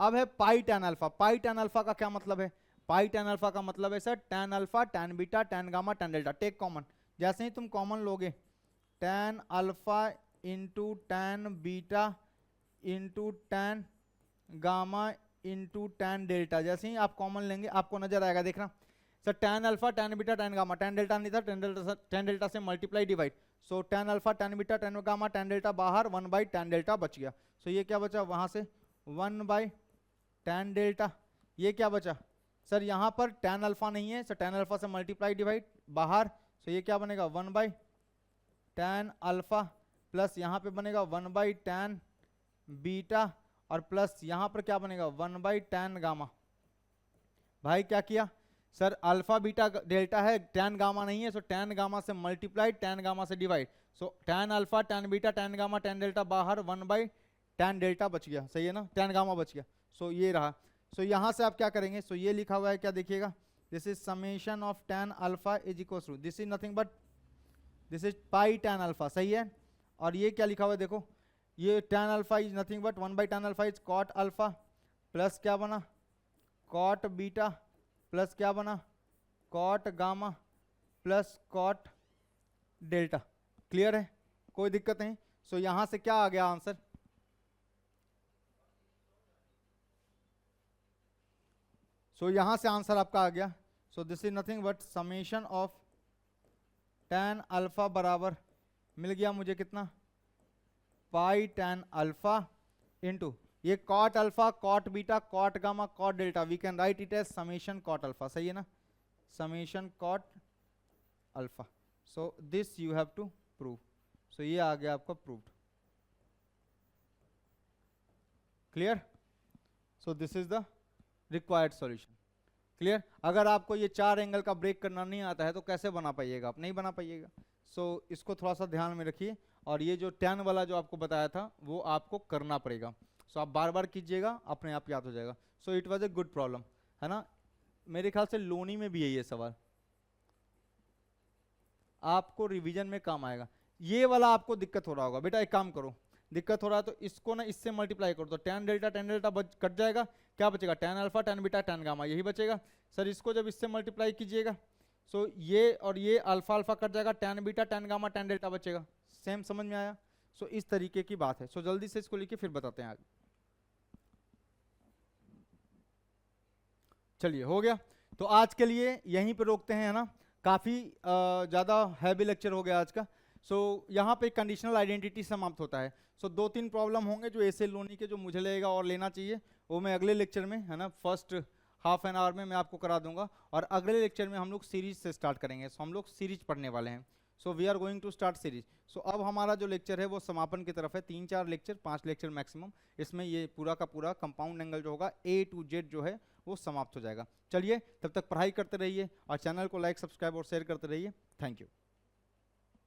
S1: अब है pi tan alpha. Pi tan alpha का क्या मतलब है, पाई tan अल्फा का मतलब है sir tan alpha tan beta tan gamma tan delta. Take common, जैसे ही तुम कॉमन लोगे tan alpha into tan beta into tan gamma into tan delta. जैसे ही आप कॉमन लेंगे आपको नजर आएगा, देखना sir tan alpha tan beta tan gamma, tan delta नहीं था, tan डेल्टा से multiply divide, so tan alpha tan beta tan gamma tan delta बाहर, 1/tan डेल्टा बच गया। सो ये क्या बचा वहां से 1/tan डेल्टा। ये क्या बचा सर, यहाँ पर tan अल्फा नहीं है, सर tan अल्फा से मल्टीप्लाई डिवाइड बाहर, सो ये क्या बनेगा 1/tan अल्फा, प्लस यहाँ पे बनेगा 1/tan बीटा, और प्लस यहाँ पर क्या बनेगा 1/tan गामा। भाई क्या किया सर, अल्फा बीटा डेल्टा है, tan गामा नहीं है, सो tan गामा से मल्टीप्लाई tan गामा से divide, so tan alpha tan beta tan gamma tan delta बाहर, 1/tan डेल्टा बच गया, सही है ना, tan गामा बच गया। सो ये रहा। सो यहाँ से आप क्या करेंगे, सो ये लिखा हुआ है क्या देखिएगा, this is summation of tan alpha is equal to, this is nothing but this is pi tan alpha, सही है। और ये क्या लिखा हुआ है देखो, ये tan alpha is nothing but 1/tan alpha is cot alpha, plus क्या बना cot बीटा, प्लस क्या बना cot gamma, plus cot delta. Clear है, कोई दिक्कत नहीं। सो यहां से क्या आ गया आंसर, सो यहां से आंसर आपका आ गया। So this is nothing but summation of tan alpha बराबर मिल गया मुझे कितना, पाई tan अल्फा इंटू ये cot alpha cot beta cot gamma cot delta, we can write it as summation cot alpha, सही है ना, summation cot alpha. So this you have to prove. So ये आ गया आपका proved. Clear, so this is the required solution. Clear, अगर आपको ये 4 एंगल का ब्रेक करना नहीं आता है तो कैसे बना पाइएगा, आप नहीं बना पाइएगा। सो इसको थोड़ा सा ध्यान में रखिए, और ये जो tan वाला जो आपको बताया था वो आपको करना पड़ेगा। सो आप बार बार कीजिएगा, अपने आप याद हो जाएगा। So it was a good problem, है ना। मेरे ख्याल से लोनी में भी है ये सवाल, आपको रिवीजन में काम आएगा। ये वाला आपको दिक्कत हो रहा होगा, बेटा एक काम करो, दिक्कत हो रहा है तो इसको ना इससे मल्टीप्लाई करो, तो tan डेल्टा कट जाएगा, क्या बचेगा tan alpha tan beta tan gamma, यही बचेगा। सर इसको जब इससे मल्टीप्लाई कीजिएगा, सो ये और ये अल्फा अल्फा कट जाएगा, tan beta tan gamma tan delta बचेगा। सेम समझ में आया। सो इस तरीके की बात है। सो जल्दी से इसको लिखिए फिर बताते हैं आगे। चलिए हो गया, तो आज के लिए यहीं पे रोकते हैं, है ना। काफी ज्यादा हैवी लेक्चर हो गया आज का। सो यहाँ पे कंडीशनल आइडेंटिटी समाप्त होता है। सो 2-3 प्रॉब्लम होंगे जो ऐसे लोनी के जो मुझे लगेगा और लेना चाहिए, वो मैं अगले लेक्चर में, है ना, फर्स्ट हाफ एन आवर में मैं आपको करा दूंगा। और अगले लेक्चर में हम लोग सीरीज से स्टार्ट करेंगे। सो हम लोग सीरीज पढ़ने वाले हैं। So we are going to start series. So अब हमारा जो लेक्चर है वो समापन की तरफ है। 3-4 लेक्चर, 5 लेक्चर मैक्सिमम, इसमें ये पूरा का पूरा कंपाउंड एंगल जो होगा A to Z जो है वो समाप्त हो जाएगा। चलिए तब तक पढ़ाई करते रहिए और चैनल को लाइक सब्सक्राइब और शेयर करते रहिए। Thank you.